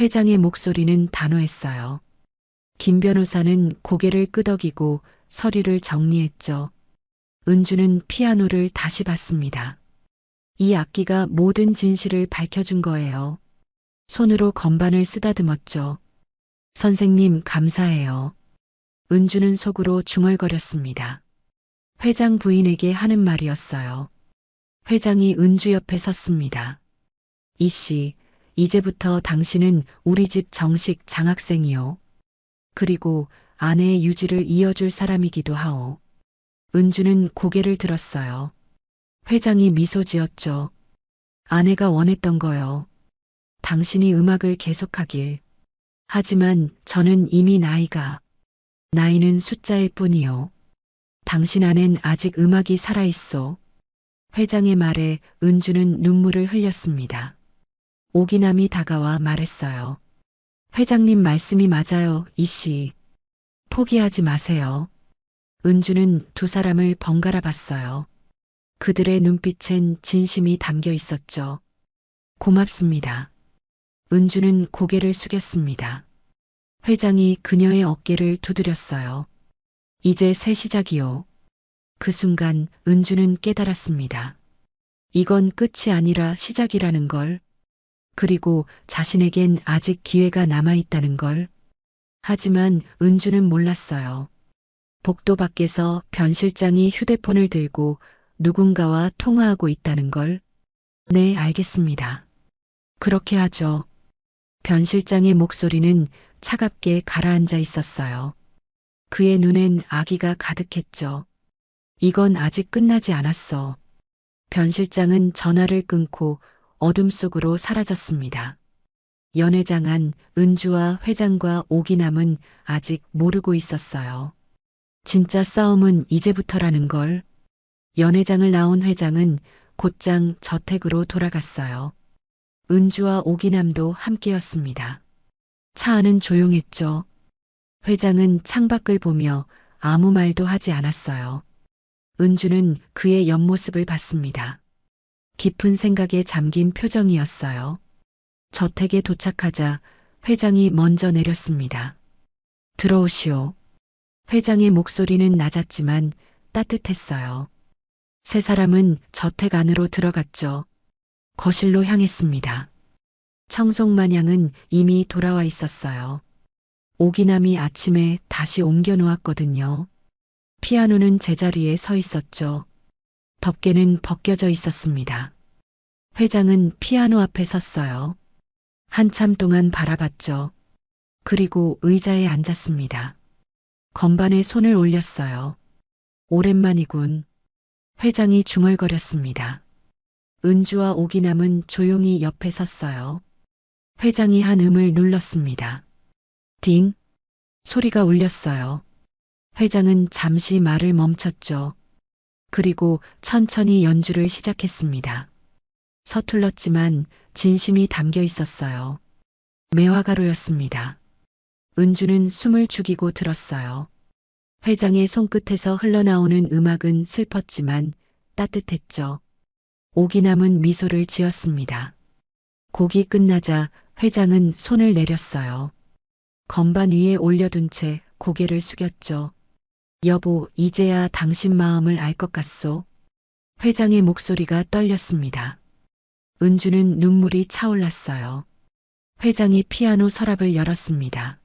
회장의 목소리는 단호했어요. 김 변호사는 고개를 끄덕이고 서류를 정리했죠. 은주는 피아노를 다시 봤습니다. 이 악기가 모든 진실을 밝혀준 거예요. 손으로 건반을 쓰다듬었죠. 선생님, 감사해요. 은주는 속으로 중얼거렸습니다. 회장 부인에게 하는 말이었어요. 회장이 은주 옆에 섰습니다. 이씨, 이제부터 당신은 우리 집 정식 장학생이요. 그리고 아내의 유지를 이어줄 사람이기도 하오. 은주는 고개를 들었어요. 회장이 미소 지었죠. 아내가 원했던 거요. 당신이 음악을 계속하길. 하지만 저는 이미 나이는 숫자일 뿐이요. 당신 안엔 아직 음악이 살아있어. 회장의 말에 은주는 눈물을 흘렸습니다. 오기남이 다가와 말했어요. 회장님 말씀이 맞아요, 이씨. 포기하지 마세요. 은주는 두 사람을 번갈아 봤어요. 그들의 눈빛엔 진심이 담겨 있었죠. 고맙습니다. 은주는 고개를 숙였습니다. 회장이 그녀의 어깨를 두드렸어요. 이제 새 시작이요. 그 순간 은주는 깨달았습니다. 이건 끝이 아니라 시작이라는 걸. 그리고 자신에겐 아직 기회가 남아있다는 걸. 하지만 은주는 몰랐어요. 복도 밖에서 변 실장이 휴대폰을 들고 누군가와 통화하고 있다는 걸. 네, 알겠습니다. 그렇게 하죠. 변 실장의 목소리는 차갑게 가라앉아 있었어요. 그의 눈엔 아기가 가득했죠. 이건 아직 끝나지 않았어. 변 실장은 전화를 끊고 어둠 속으로 사라졌습니다. 연회장 안 은주와 회장과 오기남은 아직 모르고 있었어요. 진짜 싸움은 이제부터라는 걸. 연회장을 나온 회장은 곧장 저택으로 돌아갔어요. 은주와 오기남도 함께였습니다. 차 안은 조용했죠. 회장은 창밖을 보며 아무 말도 하지 않았어요. 은주는 그의 옆모습을 봤습니다. 깊은 생각에 잠긴 표정이었어요. 저택에 도착하자 회장이 먼저 내렸습니다. 들어오시오. 회장의 목소리는 낮았지만 따뜻했어요. 세 사람은 저택 안으로 들어갔죠. 거실로 향했습니다. 청송마냥은 이미 돌아와 있었어요. 오기남이 아침에 다시 옮겨 놓았거든요. 피아노는 제자리에 서 있었죠. 덮개는 벗겨져 있었습니다. 회장은 피아노 앞에 섰어요. 한참 동안 바라봤죠. 그리고 의자에 앉았습니다. 건반에 손을 올렸어요. 오랜만이군. 회장이 중얼거렸습니다. 은주와 오기남은 조용히 옆에 섰어요. 회장이 한 음을 눌렀습니다. 딩! 소리가 울렸어요. 회장은 잠시 말을 멈췄죠. 그리고 천천히 연주를 시작했습니다. 서툴렀지만 진심이 담겨 있었어요. 매화가로였습니다. 은주는 숨을 죽이고 들었어요. 회장의 손끝에서 흘러나오는 음악은 슬펐지만 따뜻했죠. 오기남은 미소를 지었습니다. 곡이 끝나자 회장은 손을 내렸어요. 건반 위에 올려둔 채 고개를 숙였죠. 여보, 이제야 당신 마음을 알 것 같소. 회장의 목소리가 떨렸습니다. 은주는 눈물이 차올랐어요. 회장이 피아노 서랍을 열었습니다.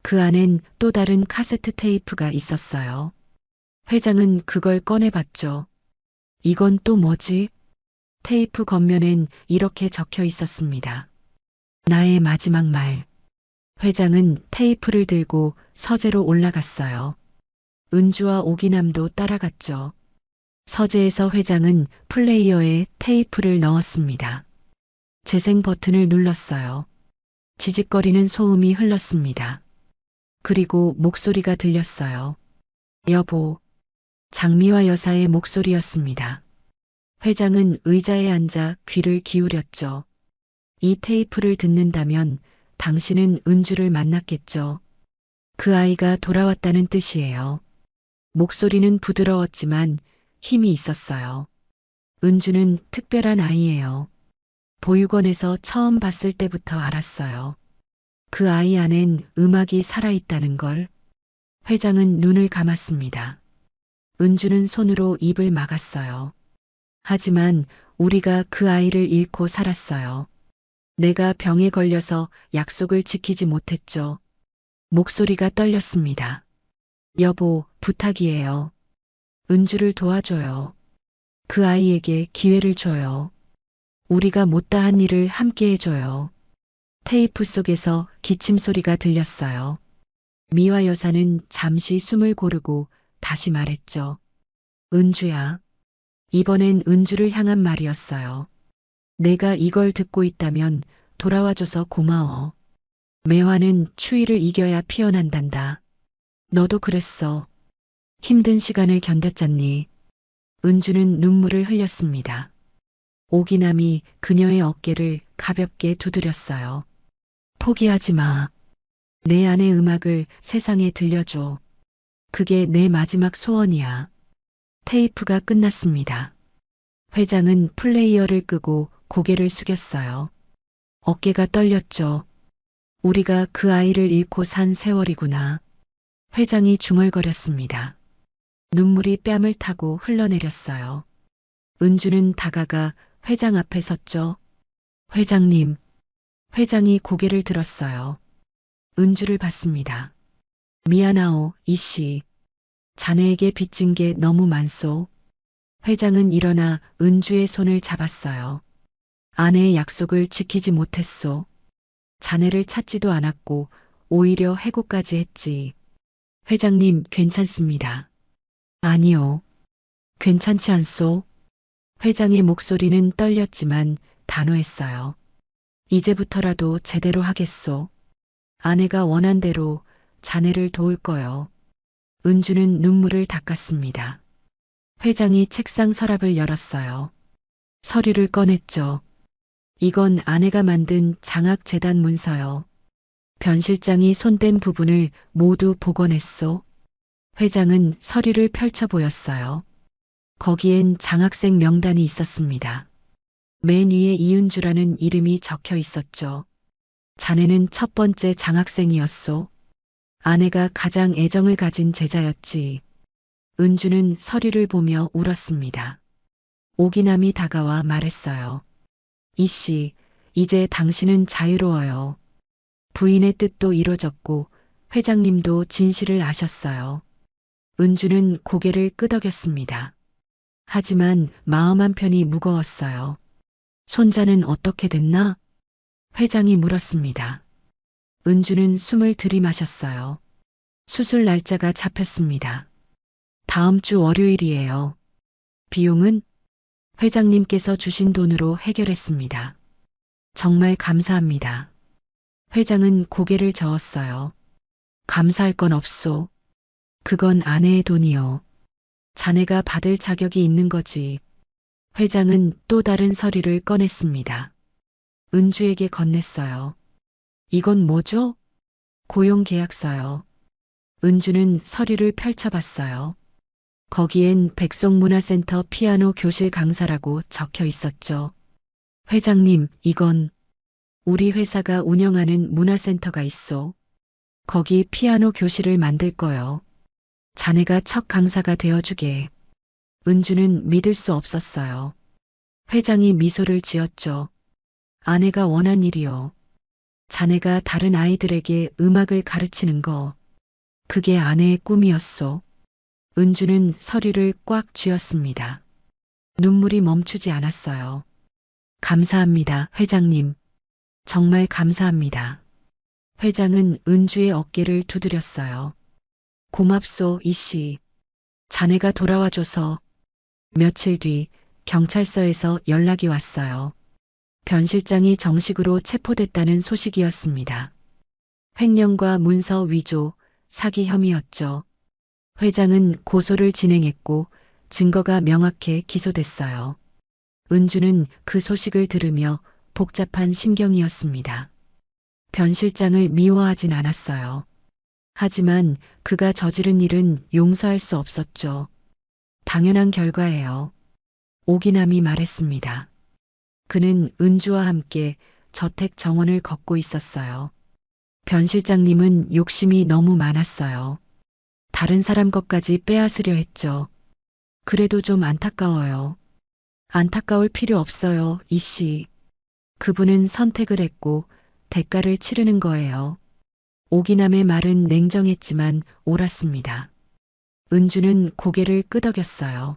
그 안엔 또 다른 카세트 테이프가 있었어요. 회장은 그걸 꺼내봤죠. 이건 또 뭐지? 테이프 겉면엔 이렇게 적혀 있었습니다. 나의 마지막 말. 회장은 테이프를 들고 서재로 올라갔어요. 은주와 오기남도 따라갔죠. 서재에서 회장은 플레이어에 테이프를 넣었습니다. 재생 버튼을 눌렀어요. 지직거리는 소음이 흘렀습니다. 그리고 목소리가 들렸어요. 여보. 장미화 여사의 목소리였습니다. 회장은 의자에 앉아 귀를 기울였죠. 이 테이프를 듣는다면 당신은 은주를 만났겠죠. 그 아이가 돌아왔다는 뜻이에요. 목소리는 부드러웠지만 힘이 있었어요. 은주는 특별한 아이예요. 보육원에서 처음 봤을 때부터 알았어요. 그 아이 안엔 음악이 살아있다는 걸. 회장은 눈을 감았습니다. 은주는 손으로 입을 막았어요. 하지만 우리가 그 아이를 잃고 살았어요. 내가 병에 걸려서 약속을 지키지 못했죠. 목소리가 떨렸습니다. 여보, 부탁이에요. 은주를 도와줘요. 그 아이에게 기회를 줘요. 우리가 못다한 일을 함께 해줘요. 테이프 속에서 기침 소리가 들렸어요. 미화 여사는 잠시 숨을 고르고 다시 말했죠. 은주야. 이번엔 은주를 향한 말이었어요. 내가 이걸 듣고 있다면 돌아와줘서 고마워. 매화는 추위를 이겨야 피어난단다. 너도 그랬어. 힘든 시간을 견뎠잖니. 은주는 눈물을 흘렸습니다. 오기남이 그녀의 어깨를 가볍게 두드렸어요. 포기하지 마. 내 안의 음악을 세상에 들려줘. 그게 내 마지막 소원이야. 테이프가 끝났습니다. 회장은 플레이어를 끄고 고개를 숙였어요. 어깨가 떨렸죠. 우리가 그 아이를 잃고 산 세월이구나. 회장이 중얼거렸습니다. 눈물이 뺨을 타고 흘러내렸어요. 은주는 다가가 회장 앞에 섰죠. 회장님. 회장이 고개를 들었어요. 은주를 봤습니다. 미안하오, 이씨. 자네에게 빚진 게 너무 많소. 회장은 일어나 은주의 손을 잡았어요. 아내의 약속을 지키지 못했소. 자네를 찾지도 않았고 오히려 해고까지 했지. 회장님, 괜찮습니다. 아니요. 괜찮지 않소? 회장의 목소리는 떨렸지만 단호했어요. 이제부터라도 제대로 하겠소. 아내가 원한 대로 자네를 도울 거요. 은주는 눈물을 닦았습니다. 회장이 책상 서랍을 열었어요. 서류를 꺼냈죠. 이건 아내가 만든 장학재단 문서요. 변 실장이 손댄 부분을 모두 복원했소. 회장은 서류를 펼쳐 보였어요. 거기엔 장학생 명단이 있었습니다. 맨 위에 이은주라는 이름이 적혀 있었죠. 자네는 첫 번째 장학생이었소. 아내가 가장 애정을 가진 제자였지. 은주는 서류를 보며 울었습니다. 오기남이 다가와 말했어요. 이씨, 이제 당신은 자유로워요. 부인의 뜻도 이루어졌고 회장님도 진실을 아셨어요. 은주는 고개를 끄덕였습니다. 하지만 마음 한편이 무거웠어요. 손자는 어떻게 됐나? 회장이 물었습니다. 은주는 숨을 들이마셨어요. 수술 날짜가 잡혔습니다. 다음 주 월요일이에요. 비용은 회장님께서 주신 돈으로 해결했습니다. 정말 감사합니다. 회장은 고개를 저었어요. 감사할 건 없소. 그건 아내의 돈이요. 자네가 받을 자격이 있는 거지. 회장은 또 다른 서류를 꺼냈습니다. 은주에게 건넸어요. 이건 뭐죠? 고용계약서요. 은주는 서류를 펼쳐봤어요. 거기엔 백석문화센터 피아노 교실 강사라고 적혀 있었죠. 회장님, 이건 우리 회사가 운영하는 문화센터가 있어. 거기 피아노 교실을 만들 거요. 자네가 첫 강사가 되어주게. 은주는 믿을 수 없었어요. 회장이 미소를 지었죠. 아내가 원한 일이요. 자네가 다른 아이들에게 음악을 가르치는 거. 그게 아내의 꿈이었소. 은주는 서류를 꽉 쥐었습니다. 눈물이 멈추지 않았어요. 감사합니다, 회장님. 정말 감사합니다. 회장은 은주의 어깨를 두드렸어요. 고맙소, 이씨. 자네가 돌아와줘서. 며칠 뒤 경찰서에서 연락이 왔어요. 변 실장이 정식으로 체포됐다는 소식이었습니다. 횡령과 문서 위조, 사기 혐의였죠. 회장은 고소를 진행했고 증거가 명확해 기소됐어요. 은주는 그 소식을 들으며 복잡한 심경이었습니다. 변 실장을 미워하진 않았어요. 하지만 그가 저지른 일은 용서할 수 없었죠. 당연한 결과예요. 오기남이 말했습니다. 그는 은주와 함께 저택 정원을 걷고 있었어요. 변 실장님은 욕심이 너무 많았어요. 다른 사람 것까지 빼앗으려 했죠. 그래도 좀 안타까워요. 안타까울 필요 없어요, 이씨. 그분은 선택을 했고 대가를 치르는 거예요. 오기남의 말은 냉정했지만 옳았습니다. 은주는 고개를 끄덕였어요.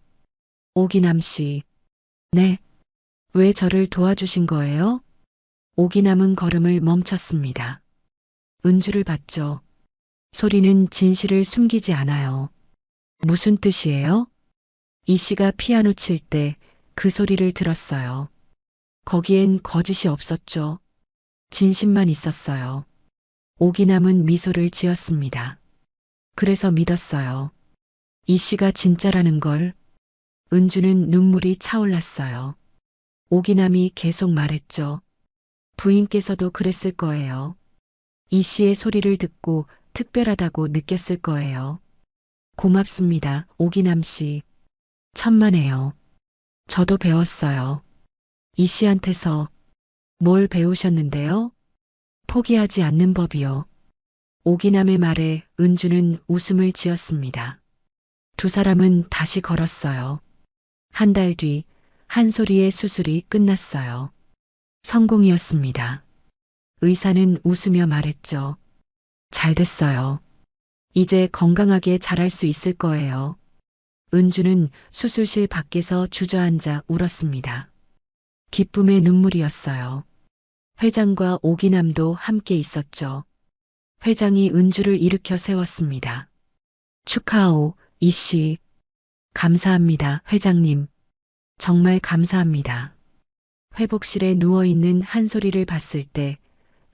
오기남 씨. 네. 왜 저를 도와주신 거예요? 오기남은 걸음을 멈췄습니다. 은주를 봤죠. 소리는 진실을 숨기지 않아요. 무슨 뜻이에요? 이 씨가 피아노 칠 때 그 소리를 들었어요. 거기엔 거짓이 없었죠. 진심만 있었어요. 오기남은 미소를 지었습니다. 그래서 믿었어요. 이 씨가 진짜라는 걸. 은주는 눈물이 차올랐어요. 오기남이 계속 말했죠. 부인께서도 그랬을 거예요. 이 씨의 소리를 듣고 특별하다고 느꼈을 거예요. 고맙습니다, 오기남 씨. 천만에요. 저도 배웠어요. 이 씨한테서. 뭘 배우셨는데요? 포기하지 않는 법이요. 오기남의 말에 은주는 웃음을 지었습니다. 두 사람은 다시 걸었어요. 한 달 뒤 한솔이의 수술이 끝났어요. 성공이었습니다. 의사는 웃으며 말했죠. 잘 됐어요. 이제 건강하게 자랄 수 있을 거예요. 은주는 수술실 밖에서 주저앉아 울었습니다. 기쁨의 눈물이었어요. 회장과 오기남도 함께 있었죠. 회장이 은주를 일으켜 세웠습니다. 축하오, 이씨. 감사합니다, 회장님. 정말 감사합니다. 회복실에 누워있는 한솔이를 봤을 때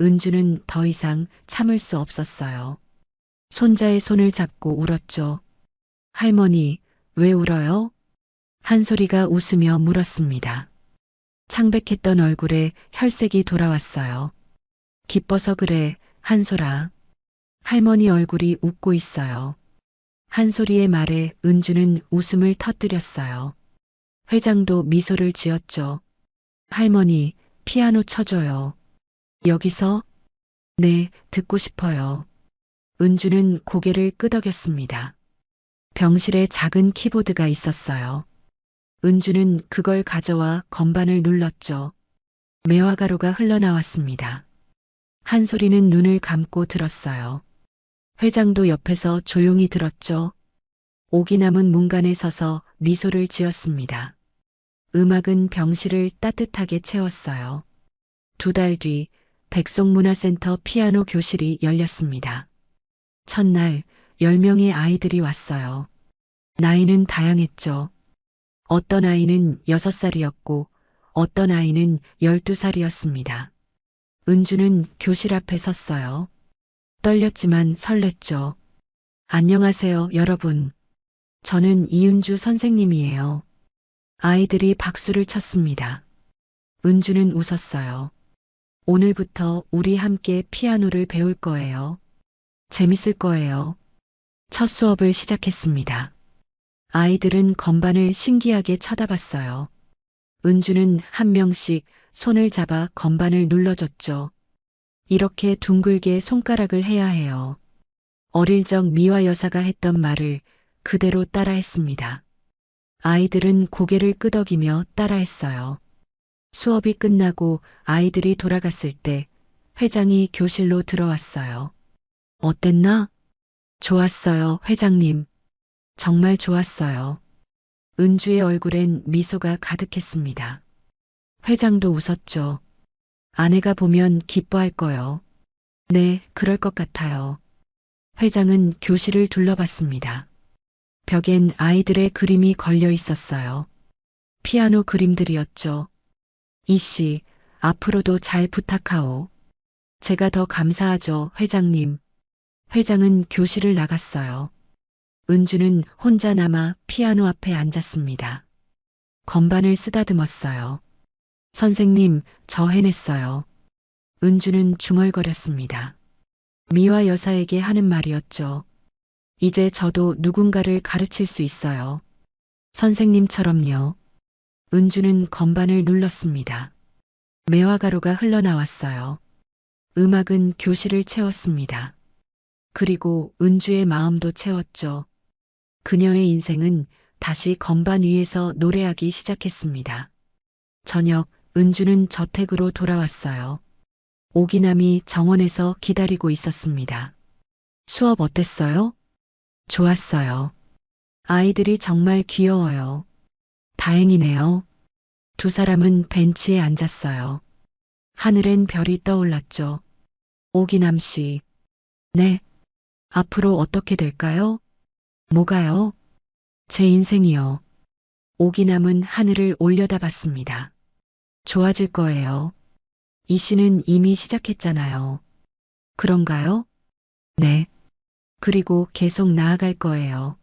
은주는 더 이상 참을 수 없었어요. 손자의 손을 잡고 울었죠. 할머니, 왜 울어요? 한솔이가 웃으며 물었습니다. 창백했던 얼굴에 혈색이 돌아왔어요. 기뻐서 그래, 한솔아. 할머니 얼굴이 웃고 있어요. 한솔이의 말에 은주는 웃음을 터뜨렸어요. 회장도 미소를 지었죠. 할머니, 피아노 쳐줘요. 여기서? 네, 듣고 싶어요. 은주는 고개를 끄덕였습니다. 병실에 작은 키보드가 있었어요. 은주는 그걸 가져와 건반을 눌렀죠. 매화가루가 흘러나왔습니다. 한솔이는 눈을 감고 들었어요. 회장도 옆에서 조용히 들었죠. 오기남은 문간에 서서 미소를 지었습니다. 음악은 병실을 따뜻하게 채웠어요. 2달 뒤 백송문화센터 피아노 교실이 열렸습니다. 첫날 10명의 아이들이 왔어요. 나이는 다양했죠. 어떤 아이는 6살이었고 어떤 아이는 12살이었습니다. 은주는 교실 앞에 섰어요. 떨렸지만 설렜죠. 안녕하세요, 여러분. 저는 이은주 선생님이에요. 아이들이 박수를 쳤습니다. 은주는 웃었어요. 오늘부터 우리 함께 피아노를 배울 거예요. 재밌을 거예요. 첫 수업을 시작했습니다. 아이들은 건반을 신기하게 쳐다봤어요. 은주는 한 명씩 손을 잡아 건반을 눌러줬죠. 이렇게 둥글게 손가락을 해야 해요. 어릴 적 미화 여사가 했던 말을 그대로 따라했습니다. 아이들은 고개를 끄덕이며 따라했어요. 수업이 끝나고 아이들이 돌아갔을 때 회장이 교실로 들어왔어요. 어땠나? 좋았어요, 회장님. 정말 좋았어요. 은주의 얼굴엔 미소가 가득했습니다. 회장도 웃었죠. 아내가 보면 기뻐할 거요. 네, 그럴 것 같아요. 회장은 교실을 둘러봤습니다. 벽엔 아이들의 그림이 걸려 있었어요. 피아노 그림들이었죠. 이씨, 앞으로도 잘 부탁하오. 제가 더 감사하죠, 회장님. 회장은 교실을 나갔어요. 은주는 혼자 남아 피아노 앞에 앉았습니다. 건반을 쓰다듬었어요. 선생님, 저 해냈어요. 은주는 중얼거렸습니다. 미화 여사에게 하는 말이었죠. 이제 저도 누군가를 가르칠 수 있어요. 선생님처럼요. 은주는 건반을 눌렀습니다. 매화가루가 흘러나왔어요. 음악은 교실을 채웠습니다. 그리고 은주의 마음도 채웠죠. 그녀의 인생은 다시 건반 위에서 노래하기 시작했습니다. 저녁, 은주는 저택으로 돌아왔어요. 오기남이 정원에서 기다리고 있었습니다. 수업 어땠어요? 좋았어요. 아이들이 정말 귀여워요. 다행이네요. 두 사람은 벤치에 앉았어요. 하늘엔 별이 떠올랐죠. 오기남 씨. 네. 앞으로 어떻게 될까요? 뭐가요? 제 인생이요. 오기남은 하늘을 올려다봤습니다. 좋아질 거예요. 이 씨는 이미 시작했잖아요. 그런가요? 네. 그리고 계속 나아갈 거예요.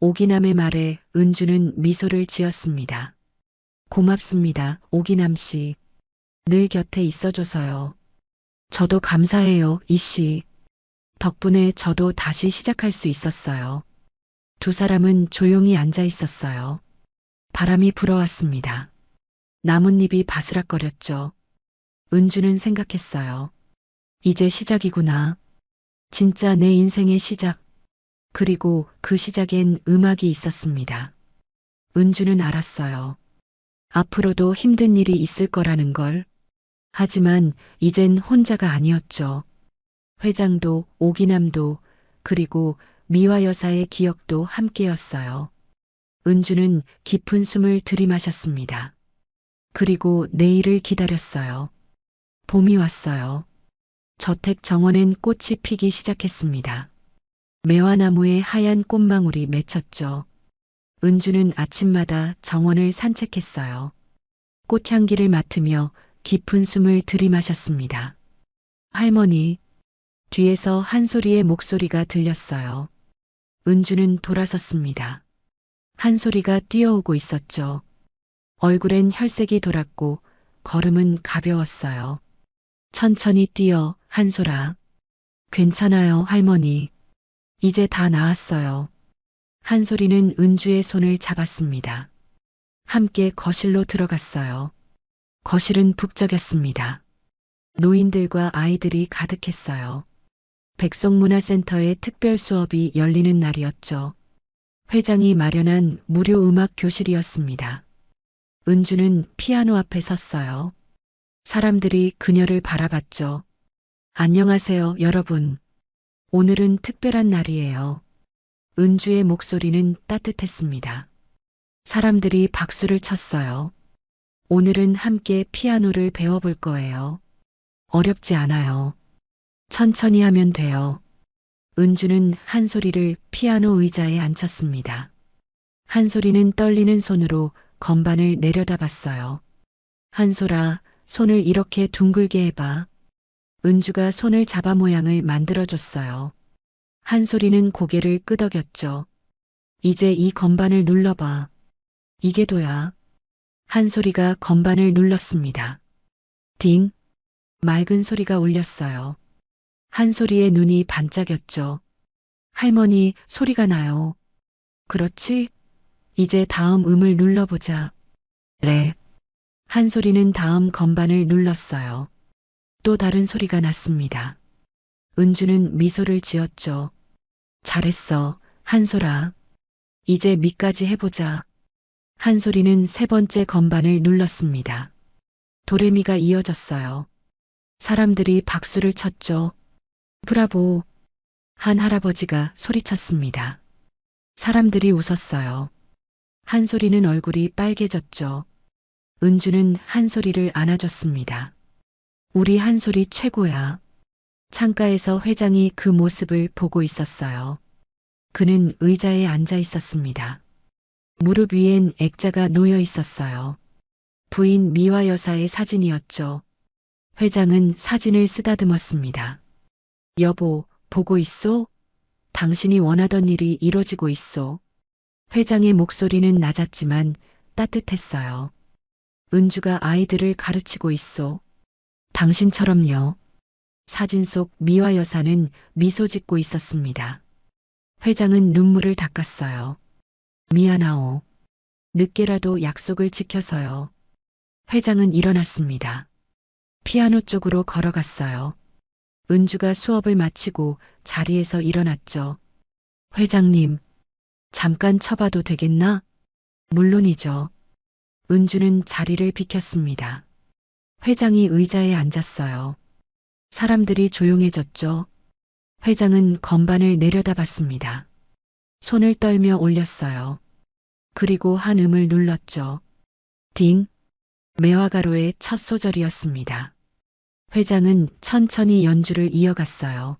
오기남의 말에 은주는 미소를 지었습니다. 고맙습니다, 오기남 씨. 늘 곁에 있어줘서요. 저도 감사해요, 이 씨. 덕분에 저도 다시 시작할 수 있었어요. 두 사람은 조용히 앉아 있었어요. 바람이 불어왔습니다. 나뭇잎이 바스락거렸죠. 은주는 생각했어요. 이제 시작이구나. 진짜 내 인생의 시작. 그리고 그 시작엔 음악이 있었습니다. 은주는 알았어요. 앞으로도 힘든 일이 있을 거라는 걸. 하지만 이젠 혼자가 아니었죠. 회장도 오기남도 그리고 미화 여사의 기억도 함께였어요. 은주는 깊은 숨을 들이마셨습니다. 그리고 내일을 기다렸어요. 봄이 왔어요. 저택 정원엔 꽃이 피기 시작했습니다. 매화나무에 하얀 꽃망울이 맺혔죠. 은주는 아침마다 정원을 산책했어요. 꽃향기를 맡으며 깊은 숨을 들이마셨습니다. 할머니, 뒤에서 한 소리의 목소리가 들렸어요. 은주는 돌아섰습니다. 한 소리가 뛰어오고 있었죠. 얼굴엔 혈색이 돌았고 걸음은 가벼웠어요. 천천히 뛰어, 한솔아. 괜찮아요, 할머니. 이제 다 나았어요. 한솔이는 은주의 손을 잡았습니다. 함께 거실로 들어갔어요. 거실은 북적였습니다. 노인들과 아이들이 가득했어요. 백석문화센터의 특별 수업이 열리는 날이었죠. 회장이 마련한 무료 음악 교실이었습니다. 은주는 피아노 앞에 섰어요. 사람들이 그녀를 바라봤죠. 안녕하세요, 여러분. 오늘은 특별한 날이에요. 은주의 목소리는 따뜻했습니다. 사람들이 박수를 쳤어요. 오늘은 함께 피아노를 배워볼 거예요. 어렵지 않아요. 천천히 하면 돼요. 은주는 한솔이를 피아노 의자에 앉혔습니다. 한솔이는 떨리는 손으로 건반을 내려다봤어요. 한솔아, 손을 이렇게 둥글게 해봐. 은주가 손을 잡아 모양을 만들어줬어요. 한솔이는 고개를 끄덕였죠. 이제 이 건반을 눌러봐. 이게 도야. 한솔이가 건반을 눌렀습니다. 딩. 맑은 소리가 울렸어요. 한솔이의 눈이 반짝였죠. 할머니, 소리가 나요. 그렇지? 이제 다음 음을 눌러보자. 레. 한솔이는 다음 건반을 눌렀어요. 또 다른 소리가 났습니다. 은주는 미소를 지었죠. 잘했어, 한솔아. 이제 미까지 해보자. 한솔이는 세 번째 건반을 눌렀습니다. 도레미가 이어졌어요. 사람들이 박수를 쳤죠. 브라보. 한 할아버지가 소리쳤습니다. 사람들이 웃었어요. 한솔이는 얼굴이 빨개졌죠. 은주는 한솔이를 안아줬습니다. 우리 한솔이 최고야. 창가에서 회장이 그 모습을 보고 있었어요. 그는 의자에 앉아 있었습니다. 무릎 위엔 액자가 놓여 있었어요. 부인 미화 여사의 사진이었죠. 회장은 사진을 쓰다듬었습니다. 여보, 보고 있소? 당신이 원하던 일이 이뤄지고 있소. 회장의 목소리는 낮았지만 따뜻했어요. 은주가 아이들을 가르치고 있소. 당신처럼요. 사진 속 미화 여사는 미소 짓고 있었습니다. 회장은 눈물을 닦았어요. 미안하오. 늦게라도 약속을 지켜서요. 회장은 일어났습니다. 피아노 쪽으로 걸어갔어요. 은주가 수업을 마치고 자리에서 일어났죠. 회장님, 잠깐 쳐봐도 되겠나? 물론이죠. 은주는 자리를 비켰습니다. 회장이 의자에 앉았어요. 사람들이 조용해졌죠. 회장은 건반을 내려다봤습니다. 손을 떨며 올렸어요. 그리고 한 음을 눌렀죠. 딩. 매화가로의 첫 소절이었습니다. 회장은 천천히 연주를 이어갔어요.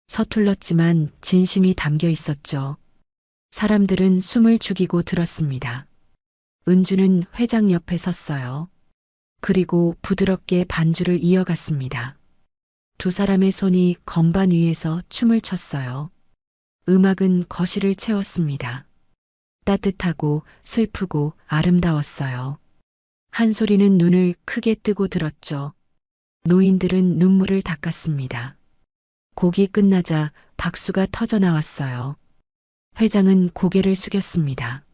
서툴렀지만 진심이 담겨 있었죠. 사람들은 숨을 죽이고 들었습니다. 은주는 회장 옆에 섰어요. 그리고 부드럽게 반주를 이어갔습니다. 두 사람의 손이 건반 위에서 춤을 췄어요. 음악은 거실을 채웠습니다. 따뜻하고 슬프고 아름다웠어요. 한솔이는 눈을 크게 뜨고 들었죠. 노인들은 눈물을 닦았습니다. 곡이 끝나자 박수가 터져 나왔어요. 회장은 고개를 숙였습니다.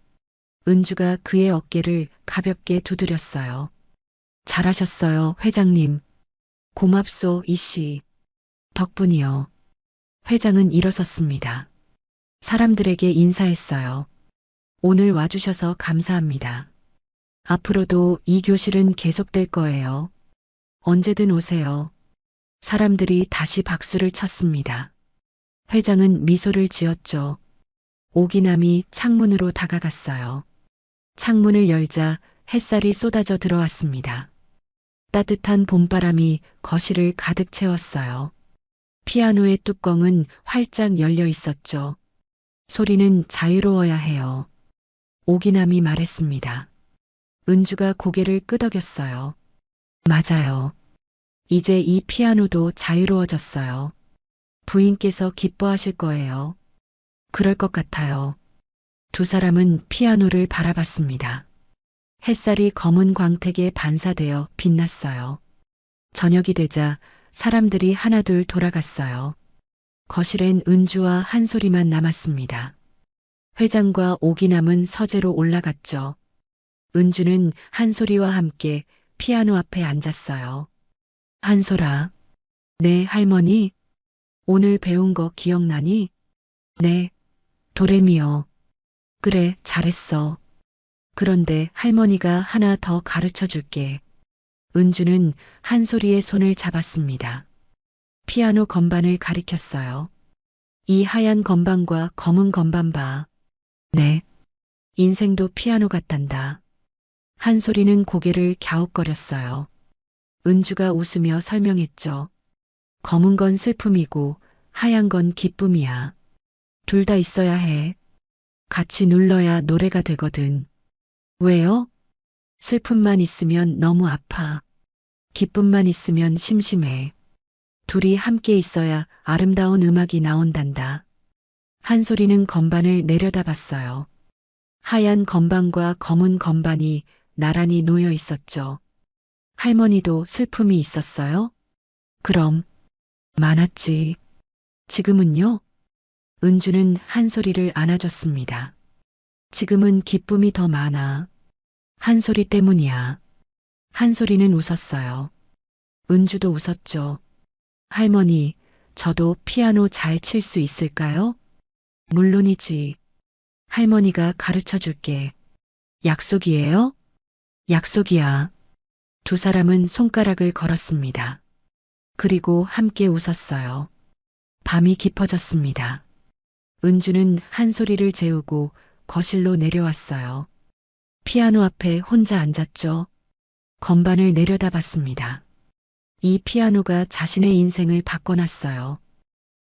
은주가 그의 어깨를 가볍게 두드렸어요. 잘하셨어요, 회장님. 고맙소, 이씨. 덕분이요. 회장은 일어섰습니다. 사람들에게 인사했어요. 오늘 와주셔서 감사합니다. 앞으로도 이 교실은 계속될 거예요. 언제든 오세요. 사람들이 다시 박수를 쳤습니다. 회장은 미소를 지었죠. 오기남이 창문으로 다가갔어요. 창문을 열자 햇살이 쏟아져 들어왔습니다. 따뜻한 봄바람이 거실을 가득 채웠어요. 피아노의 뚜껑은 활짝 열려 있었죠. 소리는 자유로워야 해요. 오기남이 말했습니다. 은주가 고개를 끄덕였어요. 맞아요. 이제 이 피아노도 자유로워졌어요. 부인께서 기뻐하실 거예요. 그럴 것 같아요. 두 사람은 피아노를 바라봤습니다. 햇살이 검은 광택에 반사되어 빛났어요. 저녁이 되자 사람들이 하나둘 돌아갔어요. 거실엔 은주와 한솔이만 남았습니다. 회장과 오기남은 서재로 올라갔죠. 은주는 한솔이와 함께 피아노 앞에 앉았어요. 한솔아. 네, 할머니. 오늘 배운 거 기억나니? 네. 도레미요. 그래, 잘했어. 그런데 할머니가 하나 더 가르쳐 줄게. 은주는 한솔이의 손을 잡았습니다. 피아노 건반을 가리켰어요. 이 하얀 건반과 검은 건반 봐. 네. 인생도 피아노 같단다. 한솔이는 고개를 갸웃거렸어요. 은주가 웃으며 설명했죠. 검은 건 슬픔이고 하얀 건 기쁨이야. 둘 다 있어야 해. 같이 눌러야 노래가 되거든. 왜요? 슬픔만 있으면 너무 아파. 기쁨만 있으면 심심해. 둘이 함께 있어야 아름다운 음악이 나온단다. 한솔이는 건반을 내려다봤어요. 하얀 건반과 검은 건반이 나란히 놓여 있었죠. 할머니도 슬픔이 있었어요? 그럼, 많았지. 지금은요? 은주는 한솔이를 안아줬습니다. 지금은 기쁨이 더 많아. 한솔이 때문이야. 한솔이는 웃었어요. 은주도 웃었죠. 할머니, 저도 피아노 잘 칠 수 있을까요? 물론이지. 할머니가 가르쳐 줄게. 약속이에요? 약속이야. 두 사람은 손가락을 걸었습니다. 그리고 함께 웃었어요. 밤이 깊어졌습니다. 은주는 한솔이를 재우고 거실로 내려왔어요. 피아노 앞에 혼자 앉았죠. 건반을 내려다봤습니다. 이 피아노가 자신의 인생을 바꿔놨어요.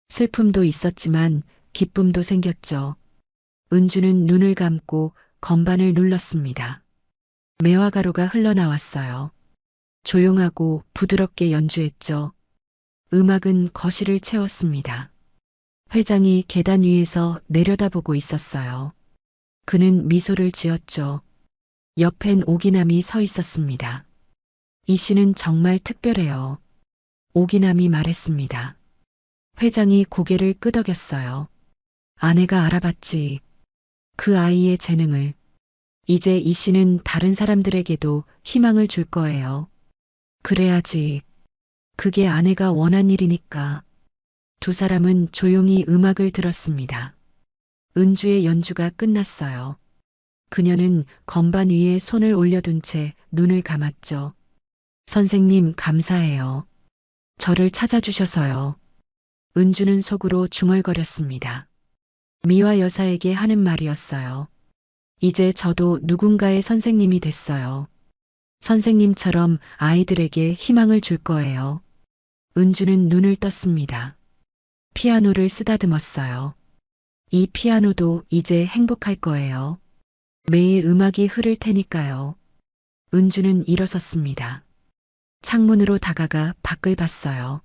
슬픔도 있었지만 기쁨도 생겼죠. 은주는 눈을 감고 건반을 눌렀습니다. 매화가루가 흘러나왔어요. 조용하고 부드럽게 연주했죠. 음악은 거실을 채웠습니다. 회장이 계단 위에서 내려다보고 있었어요. 그는 미소를 지었죠. 옆엔 오기남이 서 있었습니다. 이 씨는 정말 특별해요. 오기남이 말했습니다. 회장이 고개를 끄덕였어요. 아내가 알아봤지. 그 아이의 재능을. 이제 이 씨는 다른 사람들에게도 희망을 줄 거예요. 그래야지. 그게 아내가 원한 일이니까. 두 사람은 조용히 음악을 들었습니다. 은주의 연주가 끝났어요. 그녀는 건반 위에 손을 올려둔 채 눈을 감았죠. 선생님, 감사해요. 저를 찾아주셔서요. 은주는 속으로 중얼거렸습니다. 미화 여사에게 하는 말이었어요. 이제 저도 누군가의 선생님이 됐어요. 선생님처럼 아이들에게 희망을 줄 거예요. 은주는 눈을 떴습니다. 피아노를 쓰다듬었어요. 이 피아노도 이제 행복할 거예요. 매일 음악이 흐를 테니까요. 은주는 일어섰습니다. 창문으로 다가가 밖을 봤어요.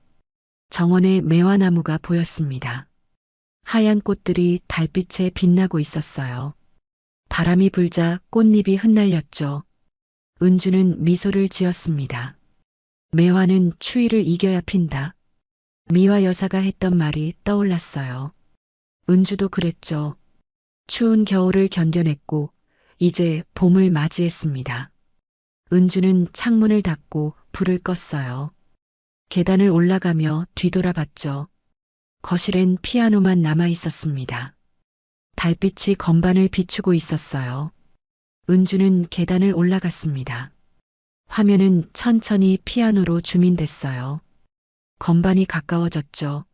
정원에 매화나무가 보였습니다. 하얀 꽃들이 달빛에 빛나고 있었어요. 바람이 불자 꽃잎이 흩날렸죠. 은주는 미소를 지었습니다. 매화는 추위를 이겨야 핀다. 미화 여사가 했던 말이 떠올랐어요. 은주도 그랬죠. 추운 겨울을 견뎌냈고 이제 봄을 맞이했습니다. 은주는 창문을 닫고 불을 껐어요. 계단을 올라가며 뒤돌아봤죠. 거실엔 피아노만 남아 있었습니다. 달빛이 건반을 비추고 있었어요. 은주는 계단을 올라갔습니다. 화면은 천천히 피아노로 줌인됐어요. 건반이 가까워졌죠.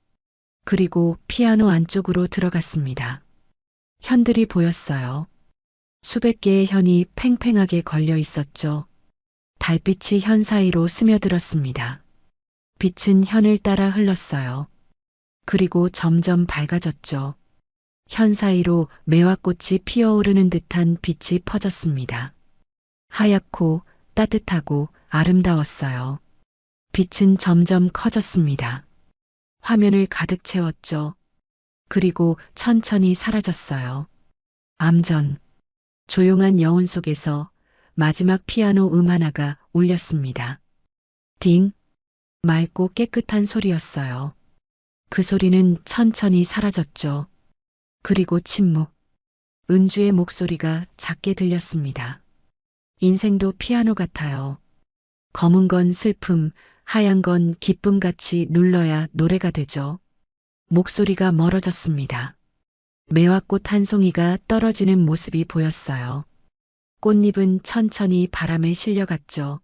그리고 피아노 안쪽으로 들어갔습니다. 현들이 보였어요. 수백 개의 현이 팽팽하게 걸려 있었죠. 달빛이 현 사이로 스며들었습니다. 빛은 현을 따라 흘렀어요. 그리고 점점 밝아졌죠. 현 사이로 매화꽃이 피어오르는 듯한 빛이 퍼졌습니다. 하얗고 따뜻하고 아름다웠어요. 빛은 점점 커졌습니다. 화면을 가득 채웠죠. 그리고 천천히 사라졌어요. 암전. 조용한 여운 속에서 마지막 피아노 하나가 울렸습니다. 딩. 맑고 깨끗한 소리였어요. 그 소리는 천천히 사라졌죠. 그리고 침묵. 은주의 목소리가 작게 들렸습니다. 인생도 피아노 같아요. 검은 건 슬픔, 하얀 건 기쁨같이 눌러야 노래가 되죠. 목소리가 멀어졌습니다. 매화꽃 한 송이가 떨어지는 모습이 보였어요. 꽃잎은 천천히 바람에 실려갔죠.